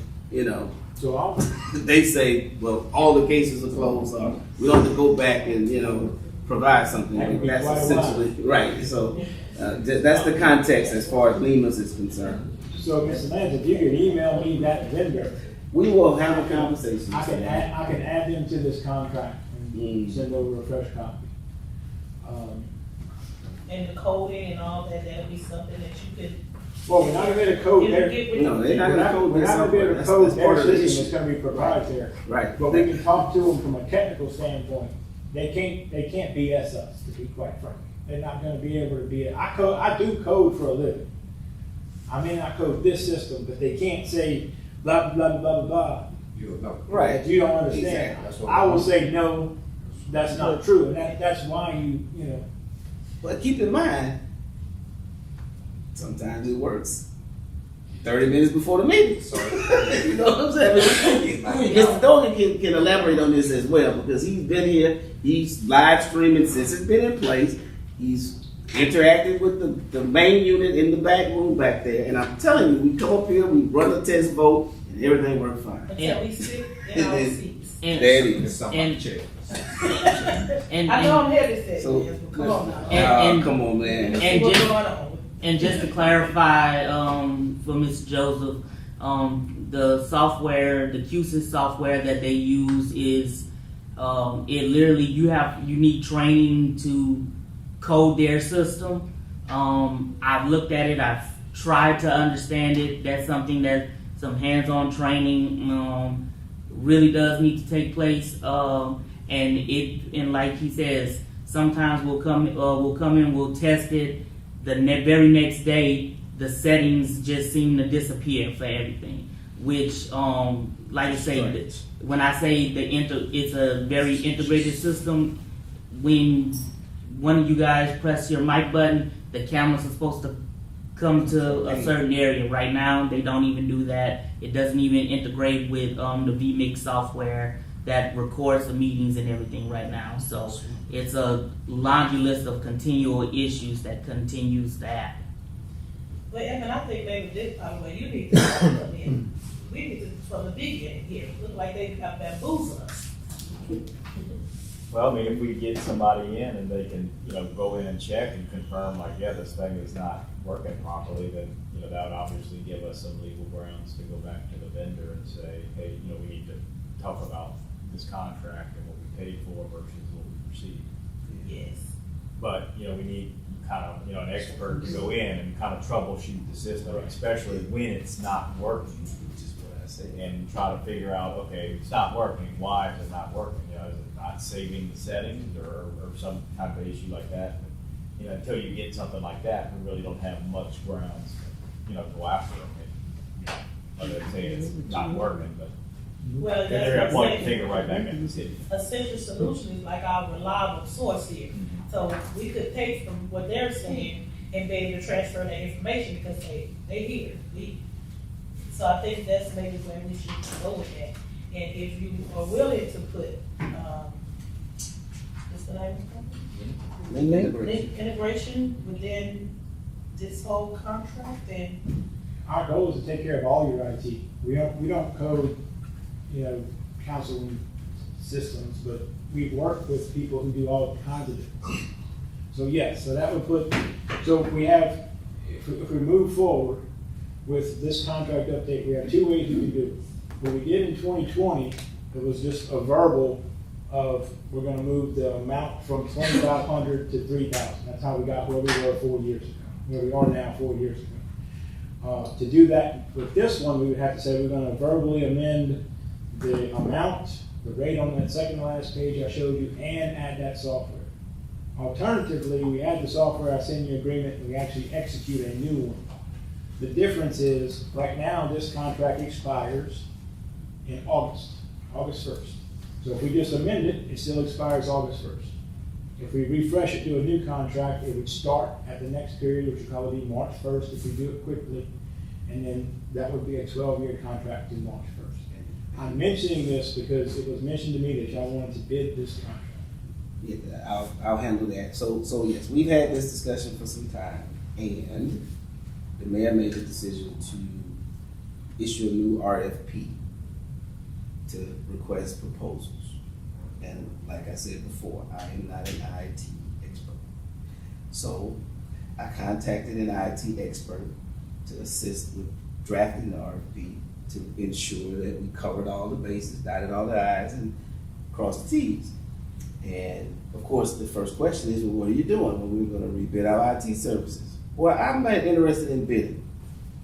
So I'll, they say, well, all the cases are closed, or we don't have to go back and provide something. That could be That's quite a while. essentially right. So that's the context as far as Lemus is concerned. so Mr. Manager, if you could email me that vendor, We will have a conversation. I can add them to this contract and Mm. send over a fresh copy. And the coding and all that, that'll be something that you could. Well, we're not gonna code It'll their, get with No, the- they're not we're gonna not code we're this not gonna be able to software. code That's their part of the system, issue. it's gonna be proprietary. Right. But we can talk to them from a technical standpoint. They can't BS us, to be quite frank. They're not gonna be able to be, I do code for a living. I may not code this system, but they can't say blah, blah, blah, blah, blah. You'll know. Right. That you don't understand. Exactly. That's what I will we- say, no, that's not true, and that's why you know. But keep in mind, sometimes it works 30 minutes before the meeting. You know what I'm saying? Mr. Dogan can elaborate on this as well, because he's been here, he's live streaming since it's been in place. He's interacted with the main unit in the back room back there, and I'm telling you, we come up here, we run a test vote, and everything worked fine. Until we sit in our seats. There it It's is. something And- check. I know I'm heavy set, So, yes, but come on now. And- come on, man. Let's see and what's just- going on. And just to clarify, for Ms. Joseph, the software, the QSys software that they use is It literally, you need training to code their system. I've looked at it, I've tried to understand it. That's something that some hands-on training really does need to take place. And like he says, sometimes we'll come in, we'll test it. The very next day, the settings just seem to disappear for everything. Which, like I say, when I say it's a very integrated system. When one of you guys press your mic button, the cameras are supposed to come to a certain area. Right now, they don't even do that. It doesn't even integrate with the vMix software that records the meetings and everything right now. So it's a laundry list of continual issues that continues to happen. Well, Evan, I think maybe this way you need to come in. We need to, from the beginning here, look like they got bamboozled us. Well, I mean, if we get somebody in and they can, go in and check and confirm, like, yeah, this thing is not working properly, then, that would obviously give us some legal grounds to go back to the vendor and say, hey, we need to talk about this contract and what we paid for versus what we received. Yes. But, we need kind of, an expert to go in and kind of troubleshoot the system, especially when it's not working. Which is what I say. And try to figure out, okay, it's not working. Why is it not working? Is it not saving the settings or some kind of issue like that? But, until you get something like that, we really don't have much grounds, to go after them. Other than saying it's not working, but Well, they're going to that's point the finger right back at the city. a central solution is like our reliable source here. So we could take from what they're saying and be able to transfer that information because they hear. So I think that's maybe where we should go with that. And if you are willing to put, what's the name of the company? Integration within this whole contract, and Our goal is to take care of all your IT. We don't code, Councilwoman systems, but we work with people who do all kinds of things. So yes, so that would put, so we have, if we move forward with this contract update, we have two ways we can do it. What we did in 2020, it was just a verbal of, we're gonna move the amount from 2,500 to 3,000. That's how we got where we were 4 years ago, where we are now 4 years ago. To do that with this one, we would have to say we're gonna verbally amend the amount, the rate on that second to last page I showed you, and add that software. Alternatively, we add the software, I send you an agreement, and we actually execute a new one. The difference is, right now, this contract expires in August 1st. So if we just amend it, it still expires August 1st. If we refresh it to a new contract, it would start at the next period, which would probably be March 1st if we do it quickly. And then that would be a 12-year contract to March 1st. I'm mentioning this because it was mentioned to me that y'all wanted to bid this contract. Yeah, I'll handle that. So yes, we've had this discussion for some time, and the mayor made the decision to issue a new RFP to request proposals. And like I said before, I am not an IT expert. So I contacted an IT expert to assist with drafting the RFP to ensure that we covered all the bases, dotted all the I's, and crossed the T's. And of course, the first question is, well, what are you doing when we're going to rebid our IT services? Well, I'm not interested in bidding.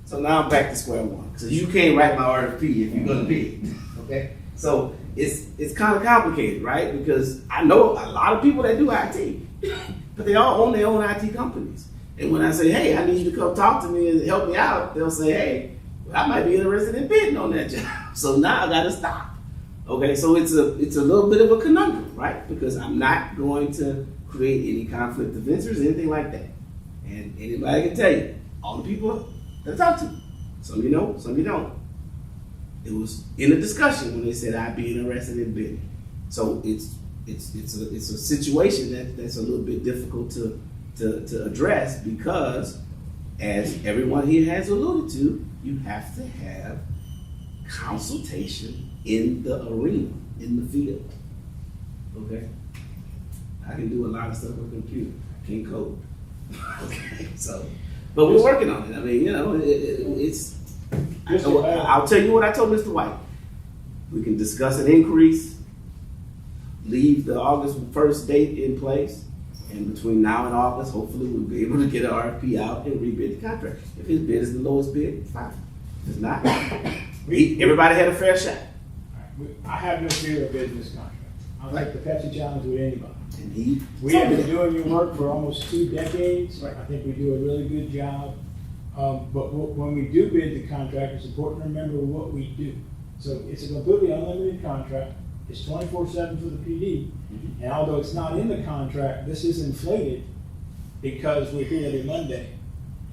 So now I'm back to square one. So you can't write my RFP if you're going to bid, okay? So it's kind of complicated, right? Because I know a lot of people that do IT, but they all own their own IT companies. And when I say, hey, I need you to come talk to me and help me out, they'll say, hey, I might be interested in bidding on that job. So now I got to stop. Okay, so it's a little bit of a conundrum, right? Because I'm not going to create any conflict of interest, anything like that. And anybody can tell you, all the people that I talk to, some of you know, some of you don't. It was in a discussion when they said I'd be interested in bidding. So it's a situation that's a little bit difficult to address because, as everyone here has alluded to, you have to have consultation in the arena, in the field. Okay? I can do a lot of stuff with a computer. I can't code. Okay, so, but we're working on it. I mean, I'll tell you what I told Mr. White. We can discuss an increase leave the August 1st date in place. And between now and August, hopefully we'll be able to get an RFP out and rebid the contract. If his bid is the lowest bid, fine. If it's not, everybody had a fair shot. I have no fear of bidding this contract. I'll take the Pepsi challenge with anybody. And We have been doing your work for almost 2 decades. Right. I think we do a really good job. But when we do bid the contract, it's important to remember what we do. So it's a completely unlimited contract. It's 24/7 for the PD. And although it's not in the contract, this is inflated because we're here every Monday,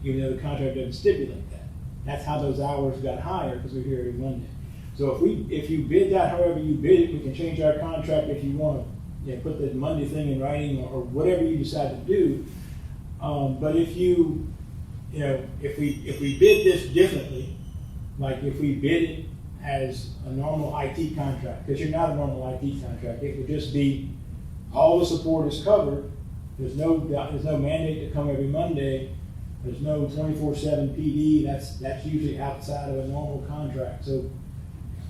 even though the contract doesn't stipulate that. That's how those hours got higher, because we're here every Monday. So if you bid that however you bid it, we can change our contract if you want to, put the Monday thing in writing or whatever you decide to do. But if if we bid this differently, like if we bid it as a normal IT contract, because you're not a normal IT contract, it would just be all the support is covered. There's no mandate to come every Monday. There's no 24/7 PD. That's usually outside of a normal contract. So,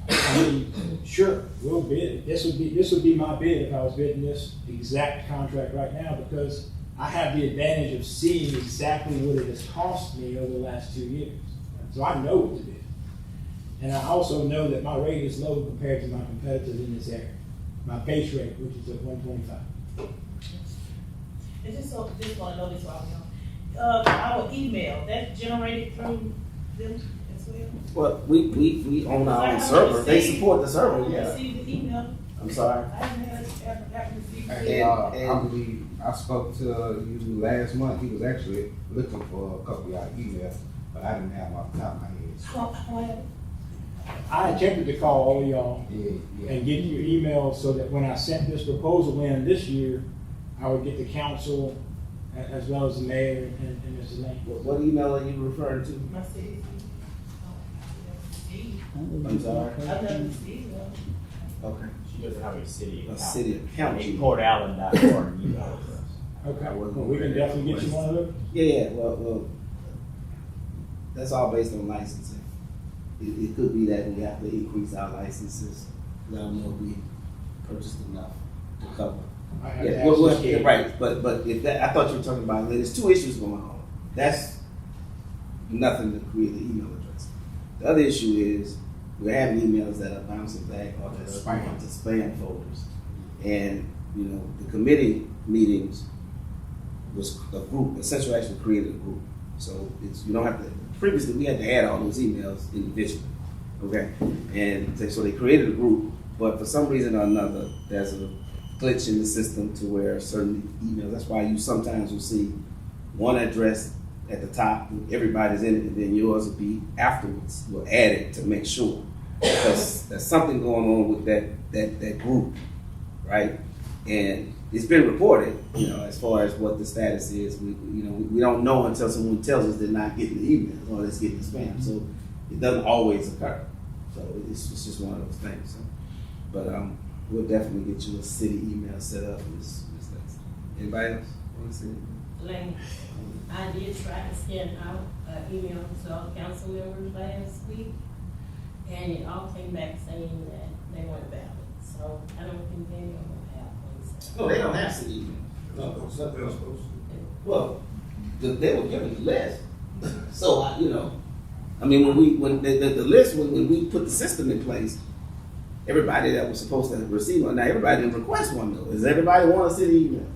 I mean, sure, we'll bid it. This would be my bid if I was bidding this exact contract right now, because I have the advantage of seeing exactly what it has cost me over the last 2 years. So I know what to bid. And I also know that my rate is low compared to my competitors in this area. My base rate, which is at 125. And just want to know this while we're on. Our email, that's generated through them as well? Well, we own our own server. They support the server, I yeah. received the email. I'm sorry. I haven't received Hey, it. I believe I spoke to you last month. He was actually looking for a couple of y'all emails, but I didn't have them off the top of my head. I attempted to call all of y'all Yeah. and get your emails so that when I sent this proposal in this year, I would get the council as well as the mayor and Mr. Lane. What email are you referring to? My city. I'm sorry. I've never received one. Okay. She doesn't have a city A account. city account. PortAllen.org email address. Okay, well, we can definitely get you one of those. Yeah, well, that's all based on licensing. It could be that we have to increase our licenses. I don't know if we purchased enough to cover. I have to Yeah, ask this kid. right, but if that, I thought you were talking about, there's 2 issues going on. That's nothing to create an email address. The other issue is we're having emails that are bouncing back or that are going to spam folders. And, the committee meetings was a group, Essential actually created a group. So you don't have to, previously we had to add all those emails individually, okay? And so they created a group, but for some reason or another, there's a glitch in the system to where certain emails, that's why you sometimes will see one address at the top, everybody's in it, and then yours will be afterwards, we'll add it to make sure. Because there's something going on with that group, right? And it's been reported, as far as what the status is. We don't know until someone tells us they're not getting the emails or it's getting spam. So it doesn't always occur. So it's just one of those things. So, but we'll definitely get you a city email set up. Anybody else want to see it? Lane, I did try to send out an email to all council members last week, and it all came back saying that they weren't valid. So I don't think any of them have one. No, they don't have city email. No, well, they were given the list. So when the list, when we put the system in place, everybody that was supposed to receive one, now everybody didn't request one though. Does everybody want a city email?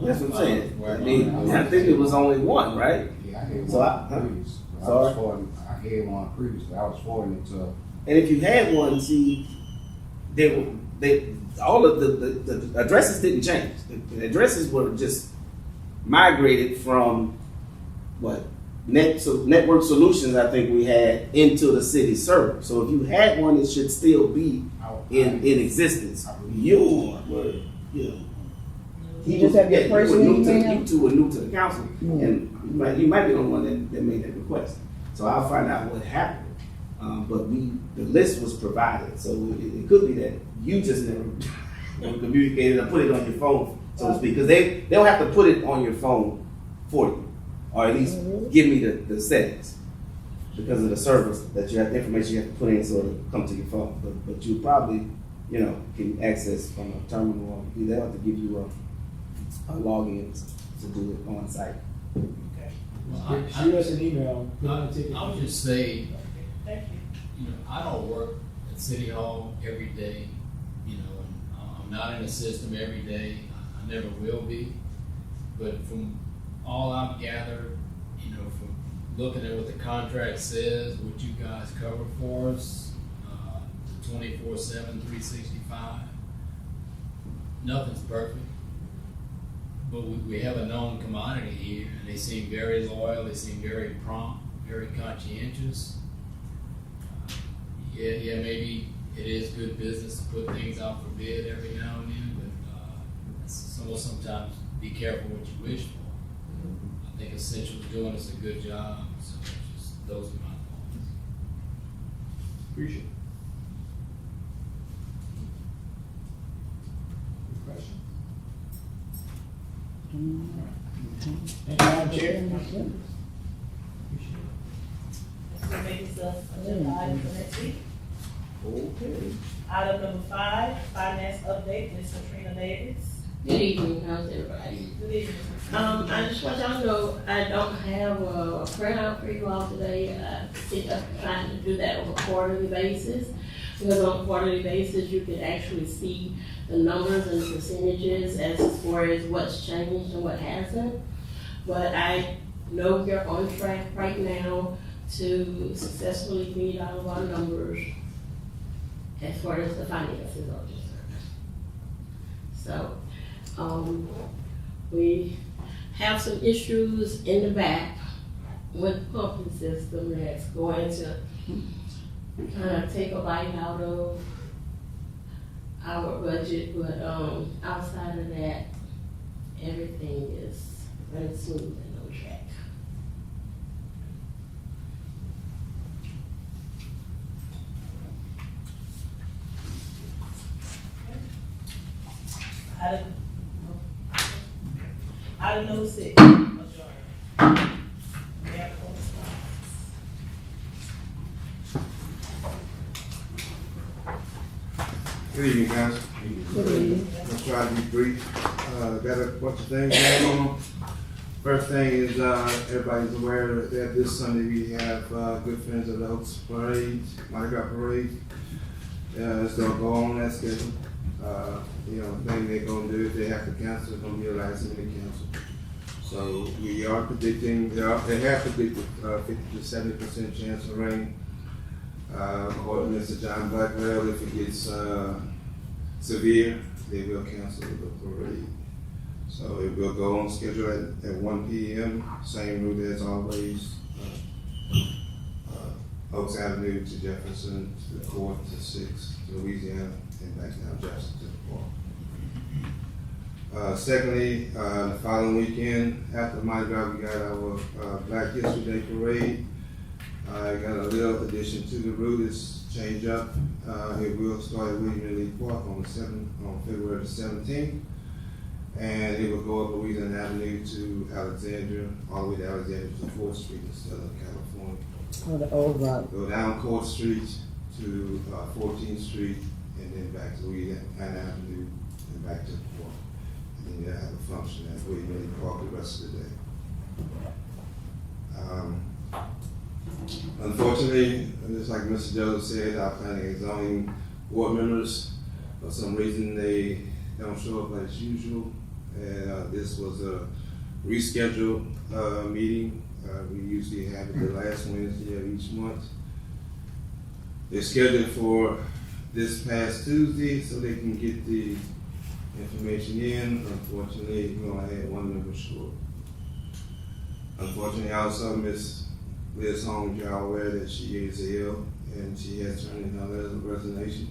That's what I'm saying. I think it was only one, right? Yeah, I had So one previous. I had one previously. I was forwarding it to. And if you had one, see, all of the addresses didn't change. The addresses were just migrated from Network Solutions, I think we had, into the city server. So if you had one, it should still be in existence. You just have your personal email? You two were new to the council, and you might be the one that made that request. So I'll find out what happened. But the list was provided, so it could be that you just never communicated or put it on your phone, so to speak, because they'll have to put it on your phone for you, or at least give me the settings because of the service that you have, the information you have to put in so it'll come to your phone. But you probably can access from a terminal. They'll have to give you a login to do it on site. Okay. Shoot us an email, put on a ticket. I would just say, Thank you. I don't work at City Hall every day, and I'm not in the system every day. I never will be. But from all I've gathered, from looking at what the contract says, what you guys cover for us, 24/7, 365, nothing's perfect. But we have a known commodity here, and they seem very loyal, they seem very prompt, very conscientious. Yeah, maybe it is good business to put things out for bid every now and then, but sometimes be careful what you wish for. I think Essential's doing us a good job, so just those are my thoughts. Appreciate it. Good question. Thank you, Madam Chair. So maybe it's a agenda item for next week. Okay. Item number 5, finance update, Ms. Katrina Davis. Good evening, how's everybody? Good evening. I just want y'all to know, I don't have a printout for you all today. I'm trying to do that on a quarterly basis. Because on a quarterly basis, you can actually see the numbers and the percentages as far as what's changed and what hasn't. But I know we're on track right now to successfully meet all of our numbers as far as the finances are concerned. So, we have some issues in the back with the pumping system that's going to kind of take a bite out of our budget, but outside of that, everything is running smooth and on track. Item number 6, adjourn. We have correspondence. Good evening, guys. I'll try to be brief. Got a bunch of things going on. First thing is, everybody's aware that this Sunday we have Good Friends of the Oaks Parade, Mardi Gras Parade. It's gonna go on that schedule. The thing they're gonna do, if they have to cancel, it's gonna be a last minute cancel. So we are predicting, they have predicted 50 to 70% chance of rain. According to Mr. John Blackwell, if it gets severe, they will cancel the parade. So it will go on schedule at 1 p.m., same route as always. Oaks Avenue to Jefferson, to the Court, to 6, to Louisiana, and back down Jefferson to the Park. Secondly, the following weekend, after Mardi Gras, we got our Black History Day Parade. I got a little addition to the route, it's changed up. It will start at William Lee Park on February the 17th. And it will go up Louisiana Avenue to Alexandria, all the way to Alexandria to 4th Street instead of California. Oh, the old route. Go down Court Street to 14th Street, and then back to Louisiana Avenue, and back to the Park. And then you'll have a function at William Lee Park the rest of the day. Unfortunately, just like Mr. Joseph said, our planning and zoning board members, for some reason, they don't show up as usual. And this was a rescheduled meeting. We usually have it the last Wednesday of each month. They're scheduled for this past Tuesday so they can get the information in. Unfortunately, we only had one member short. Unfortunately, also Miss Liz Holmes, y'all aware that she is ill and she has turned in her letter of resignation.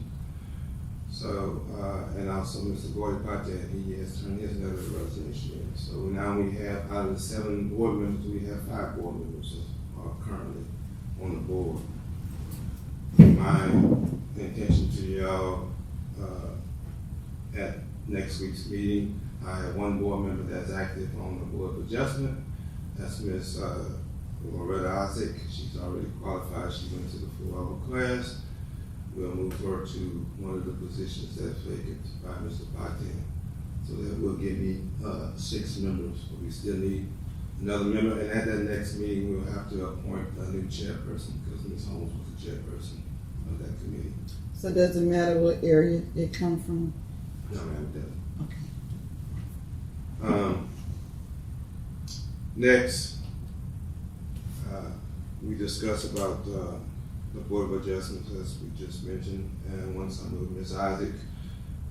So, and also Mr. Gordon Patek, he has turned his letter of resignation in. So now we have, out of the 7 board members, we have 5 board members that are currently on the board. My intention to y'all, at next week's meeting, I have 1 board member that's active on the board of adjustment. That's Ms. Loretta Isaac. She's already qualified. She went to the 4-hour class. we'll move her to one of the positions that's vacant by Mr. Biden. So that will give me 6 members, but we still need another member, and at that next meeting, we'll have to appoint a new chairperson, because Ms. Holmes was the chairperson of that committee. So does it matter what area it come from? No, ma'am, it doesn't. Okay. Next, we discussed about the Board of Adjustments, as we just mentioned, and once I move Ms. Isaac,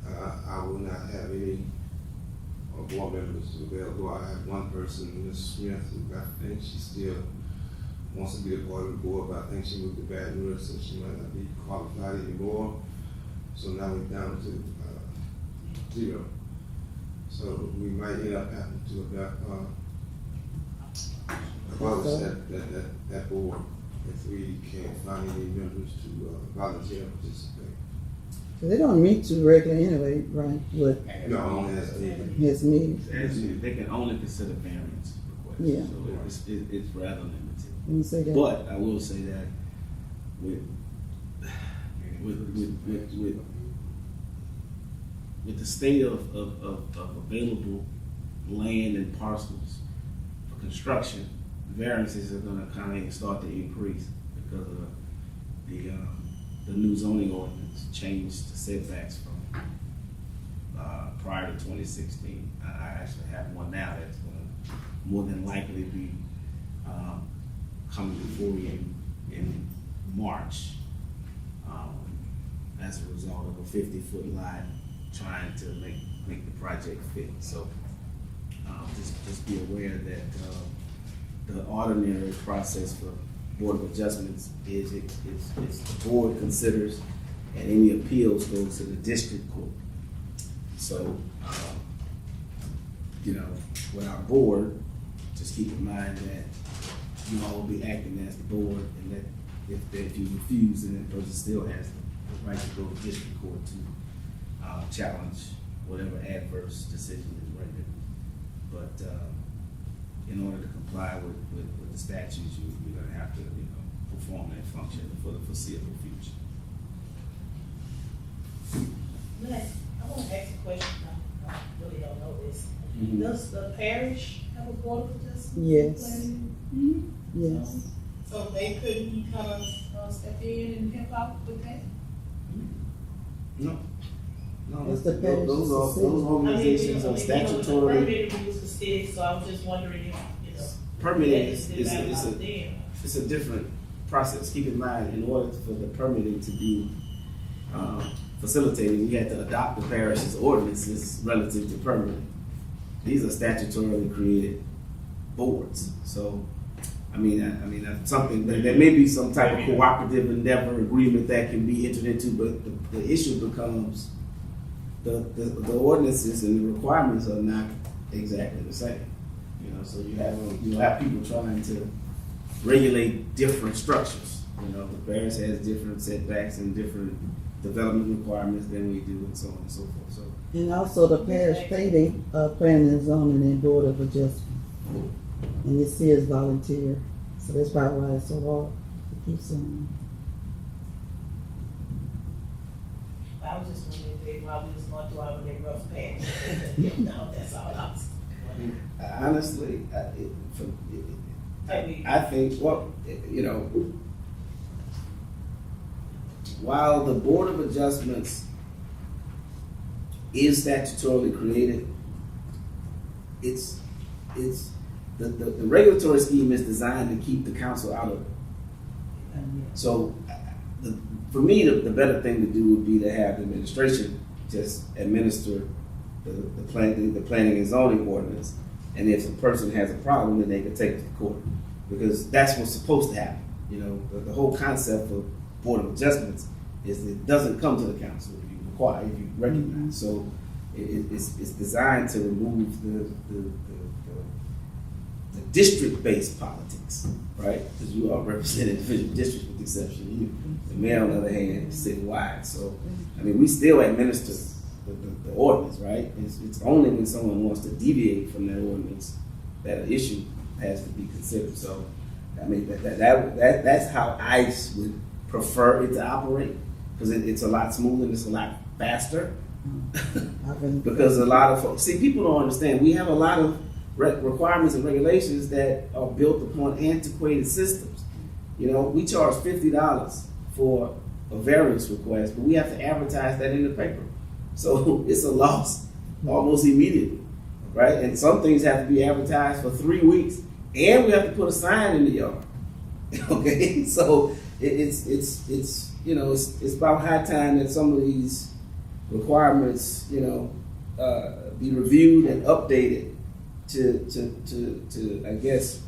I will not have any board members available. I have one person, Ms. Smith, who I think she still wants to be a part of the board, but I think she moved to Baton Rouge, so she might not be qualified anymore. So now we're down to 0. So we might end up having to abolish that board if we can't find any members to volunteer and participate. So they don't meet too regular anyway, right? With No, only as needed. his meetings. They can only consider variance requests. Yeah. So it's rather limited. Let me say that. But I will say that with the state of available land and parcels for construction, variances are gonna kind of start to increase because of the new zoning ordinance changed the setbacks from prior to 2016. I actually have one now that's gonna more than likely be coming before you in March as a result of a 50-foot lot trying to make the project fit. So just be aware that the ordinary process for Board of Adjustments is it's the board considers, and any appeals goes to the district court. So with our board, just keep in mind that you all will be acting as the board, and that if you refuse, then the person still has the right to go to district court to challenge whatever adverse decision is rendered. But in order to comply with the statutes, you're going to have to perform that function for the foreseeable future. Next, I want to ask a question. I really don't know this. Mhm. Does the parish have a board of adjustment? Yes. Yes. So they couldn't kind of step in and help out with that? No, It's the parish, those it's the city. organizations are statutorily. Permitting rules the city, so I was just wondering if, Permitting that it's a different process. Keep in mind, in order for the permitting to be facilitated, we had to adopt the parish's ordinances relative to permitting. These are statutorily created boards. So, I mean, that's something there may be some type of cooperative endeavor agreement that can be entered into, but the issue becomes the ordinances and the requirements are not exactly the same. So you have people trying to regulate different structures. The parish has different setbacks and different development requirements than we do, and so on and so forth. So, And also the parish paying planning and zoning and board of adjustment. And this is volunteer. So that's probably why it's so hard to keep some. I was just wondering while we was going through all of that rough patch. No, that's all I was wondering. honestly, I think, while the Board of Adjustments is statutorily created, the regulatory scheme is designed to keep the council out of it. So, for me, the better thing to do would be to have the administration just administer the planning and zoning ordinance, and if the person has a problem, then they can take it to court, because that's what's supposed to happen. The whole concept of Board of Adjustments is it doesn't come to the council if you recognize. So it's designed to remove the district-based politics, right? Because you all represent individual districts with the exception of you. The mayor, on the other hand, is citywide. So, we still administer the ordinance, right? It's only when someone wants to deviate from that ordinance that an issue has to be considered. So, that's how I would prefer it to operate. because it's a lot smoother and it's a lot faster. I've been- Because a lot of folks, see, people don't understand. We have a lot of requirements and regulations that are built upon antiquated systems. You know, we charge $50 for a variance request, but we have to advertise that in the paper. So it's a loss almost immediately, right? And some things have to be advertised for 3 weeks, and we have to put a sign in the yard. Okay, so it's you know, it's about high time that some of these requirements, you know, be reviewed and updated to I guess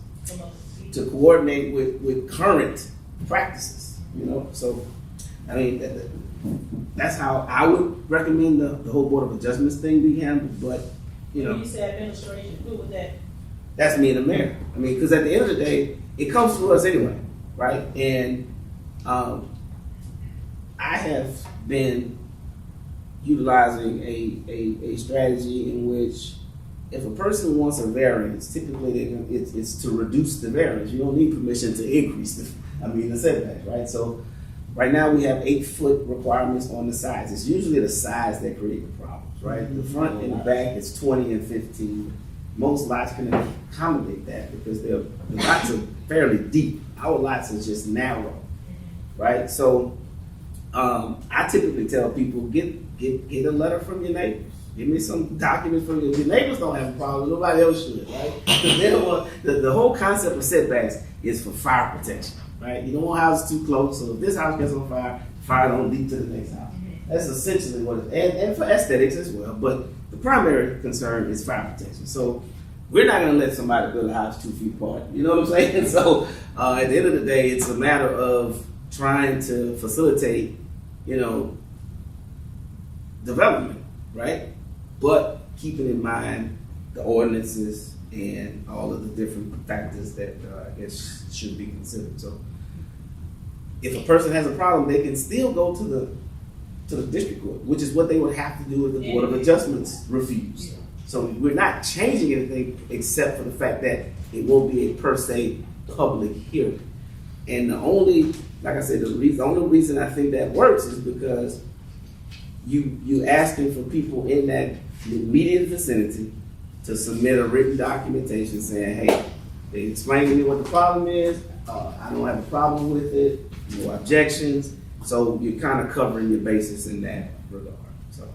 to coordinate with current practices. You know, so I mean that's how I would recommend the whole Board of Adjustments thing be handled. But you know, When you say administration, who would that? that's me and the mayor. I mean, because at the end of the day, it comes through us anyway, right? And I have been utilizing a strategy in which if a person wants a variance, typically it's to reduce the variance. You don't need permission to increase the setbacks, right? So right now we have 8-foot requirements on the sides. It's usually the sides that create the problems, right? The front and the back is 20 and 15. Most lots can accommodate that because the lots are fairly deep. Our lots are just narrow, right? So I typically tell people, get a letter from your neighbors. Give me some documents from your neighbors. Don't have a problem. Nobody else should, right? Because they don't want the whole concept of setbacks is for fire protection, right? You don't want houses too close, so if this house gets on fire, fire don't leak to the next house. That's essentially what it is, and for aesthetics as well. But the primary concern is fire protection. So we're not going to let somebody build a house 2 feet apart. You know what I'm saying? So at the end of the day, it's a matter of trying to facilitate, you know, development, right? But keeping in mind the ordinances and all of the different factors that I guess should be considered. So if a person has a problem, they can still go to the district court, which is what they would have to do if the Board of Adjustments refused. So we're not changing anything except for the fact that it won't be a per se public hearing. And the only, like I said, the only reason I think that works is because you asking for people in that immediate vicinity to submit a written documentation saying, hey, they explain to me what the problem is, I don't have a problem with it, no objections. So you're kind of covering your basis in that regard. So.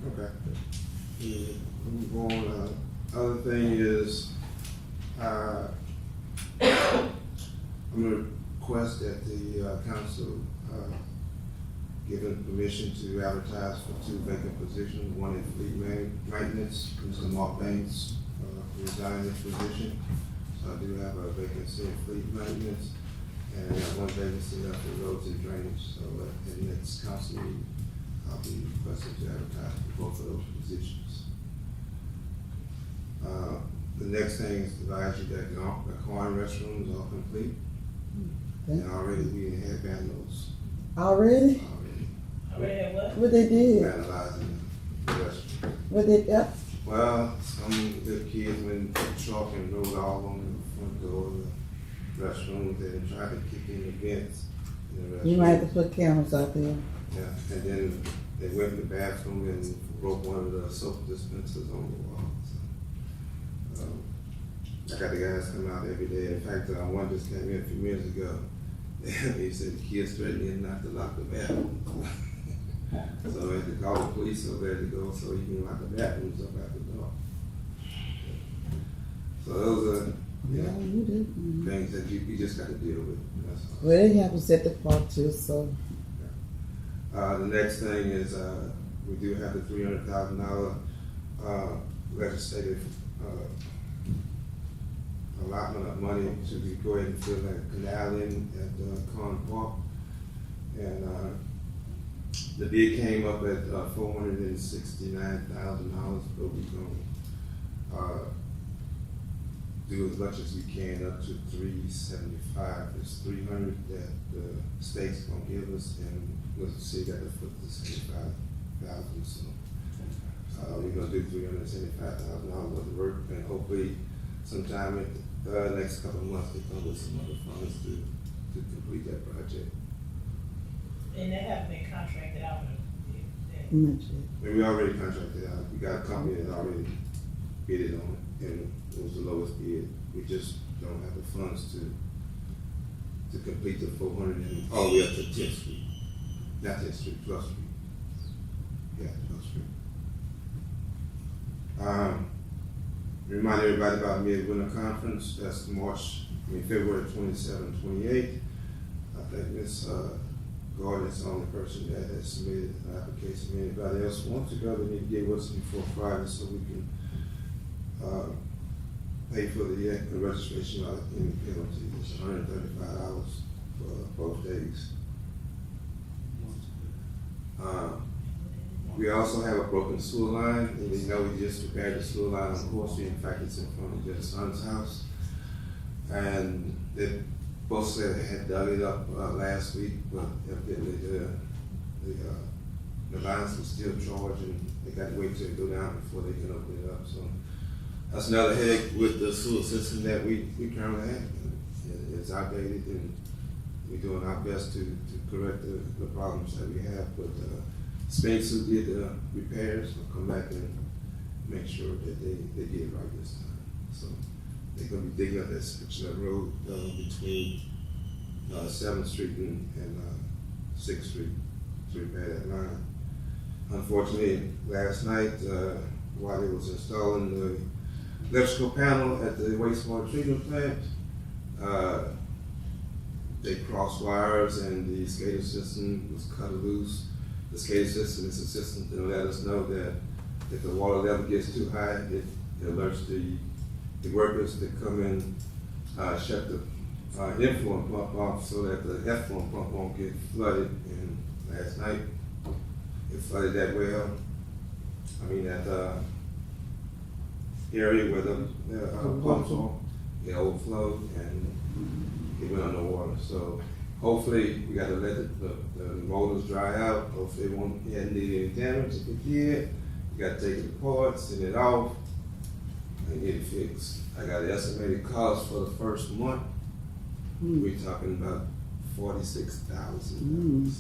Okay. Yeah, move on. Other thing is, I'm gonna request that the council given permission to advertise for 2 vacant positions, one in fleet maintenance. Mr. Mark Banks resigned his position, so I do have a vacancy in fleet maintenance, and I have 1 vacancy left in roads and drainage. So at the next council meeting, I'll be requested to advertise for both of those positions. The next thing is to advise you that the corn restrooms are complete, and already we had vandals. Already? Already what? What they did? Vandalizing the restroom. What they did? Well, some of the kids went chalk and rolled all on the front door of the restroom. They tried to kick in the vents in the restroom. You might have to put cameras out there. Yeah, and then they went in the bathroom and broke one of the soap dispensers on the wall. So, I got the guys come out every day. In fact, one just came in a few minutes ago. He said the kids threatened him not to lock the bathroom. So I had to call the police over there to go so he can lock the bathrooms up at the door. So those are things that you just got to deal with. That's all. Well, they have to set the clock too, so. The next thing is we do have the $300,000 legislative allotment of money to go ahead and fill that canal in at Con Park. And the bid came up at $469,000, but we're going to do as much as we can up to $375. There's $300 that the state's going to give us, and we'll see that the foot to $75,000. So we're going to do $375,000 worth of work, and hopefully sometime in the next couple of months they come with some other funds to complete that project. And they haven't been contracted out. Much. And we already contracted out, we got a company that already bid it on it, and it was the lowest bid. We just don't have the funds to complete the 400 and all the way up to 10th Street. Not 10th Street, 12th Street. Yeah, 12th Street. Remind everybody about Midwinter Conference, that's February 27, 28. I think Ms. Gordon is the only person that has submitted an application. Anybody else wants to go, they need to get with us before Friday so we can pay for the registration without any penalty. It's $135 for both days. We also have a broken sewer line, and we just repaired the sewer line on Court Street. In fact, it's in front of Judge Son's house. And they both said they had dug it up last week, but evidently the lines were still charged, and they got to wait till it go down before they can open it up. So that's another headache with the sewer system that we currently have. It's outdated, and we're doing our best to correct the problems that we have. But Spence, who did the repairs, will come back and make sure that they get it right this time. So they're going to be digging up that section of road between 7th Street and 6th Street to repair that line. Unfortunately, last night, while they was installing the electrical panel at the wastewater treatment plant, they crossed wires and the SCADA system was cut loose. The SCADA system is a system to let us know that if the water level gets too high, it alerts the workers to come in, shut the influent pump off so that the effluent pump won't get flooded. And last night, it flooded that well. That area where the pumps are, it overflowed and it went underwater. So hopefully, we got to let the motors dry out. Hopefully, it hadn't needed any damage. If it did, we got to take it apart, send it off, and get it fixed. I got an estimated cost for the first month. We're talking about $46,000.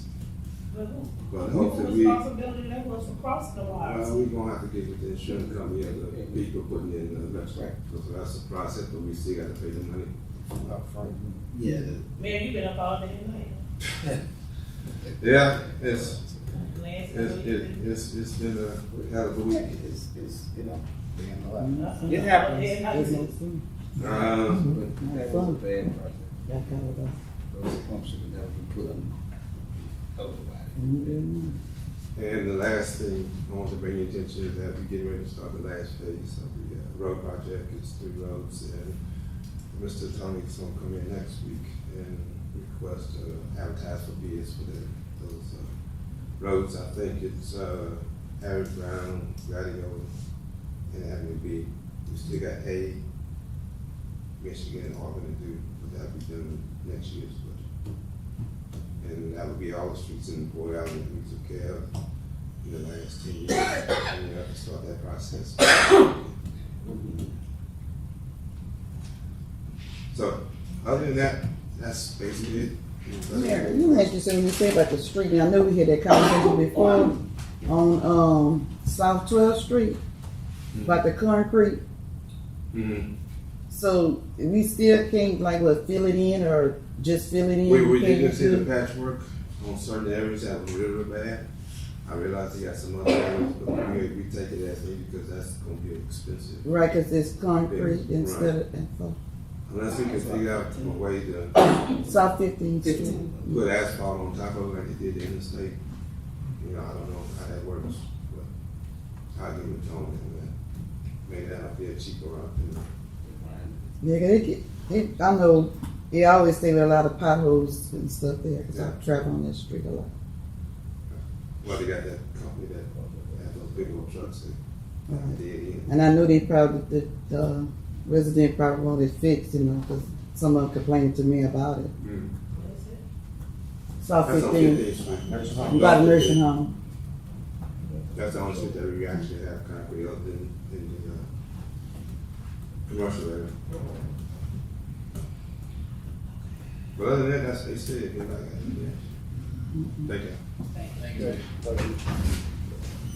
But hopefully responsibility that was for crossing the wires. we're gonna have to get with the insurance company and the people putting in the electric. So that's the process, but we still got to pay the money up front. Yeah. Man, you been up all day tonight. Yeah, it's been a hell of a week. It happens. There's no food. That was a bad project. That kind of stuff. Those pumps should never been put on otherwise. And the last thing I want to bring your attention is that we're getting ready to start the last phase of the road project. It's 3 roads, and Mr. Tony's gonna come in next week and request to advertise for bids for those roads. I think it's Harry Brown, Gladio, and Avenue B. We still got A, Michigan, and Auburn to do, but that'll be done next year's budget. And that would be all the streets in Port Allen that we took care of in the last 10 years. And we have to start that process. So, other than that, that's basically it. Mayor, you mentioned something you said about the street, and I know we had that conversation before on South 12th Street about the concrete. Mm-hmm. So we still can't fill it in or just fill it in? We did see the patchwork on certain areas that was really bad. I realized he got some other areas, but we take it as needed because that's going to be expensive. Right, because it's concrete instead of asphalt. Unless we can figure out a way to South 15th Street. put asphalt on top of it like they did in the state. I don't know how that works, but I'll give it to them and maybe that'll be a cheaper route. Yeah, I know they always say there are a lot of potholes and stuff there because I travel on that street a lot. Well, they got that company that has those big old trucks that did in. And I know they probably, the resident probably want it fixed, because someone complained to me about it. South That's on 15th, 15th Street. about a nursing home. That's the only street that we actually have concrete other than in the commercial area. But other than that, that's what they said. If you like it, yeah. Thank you. Okay, thank you.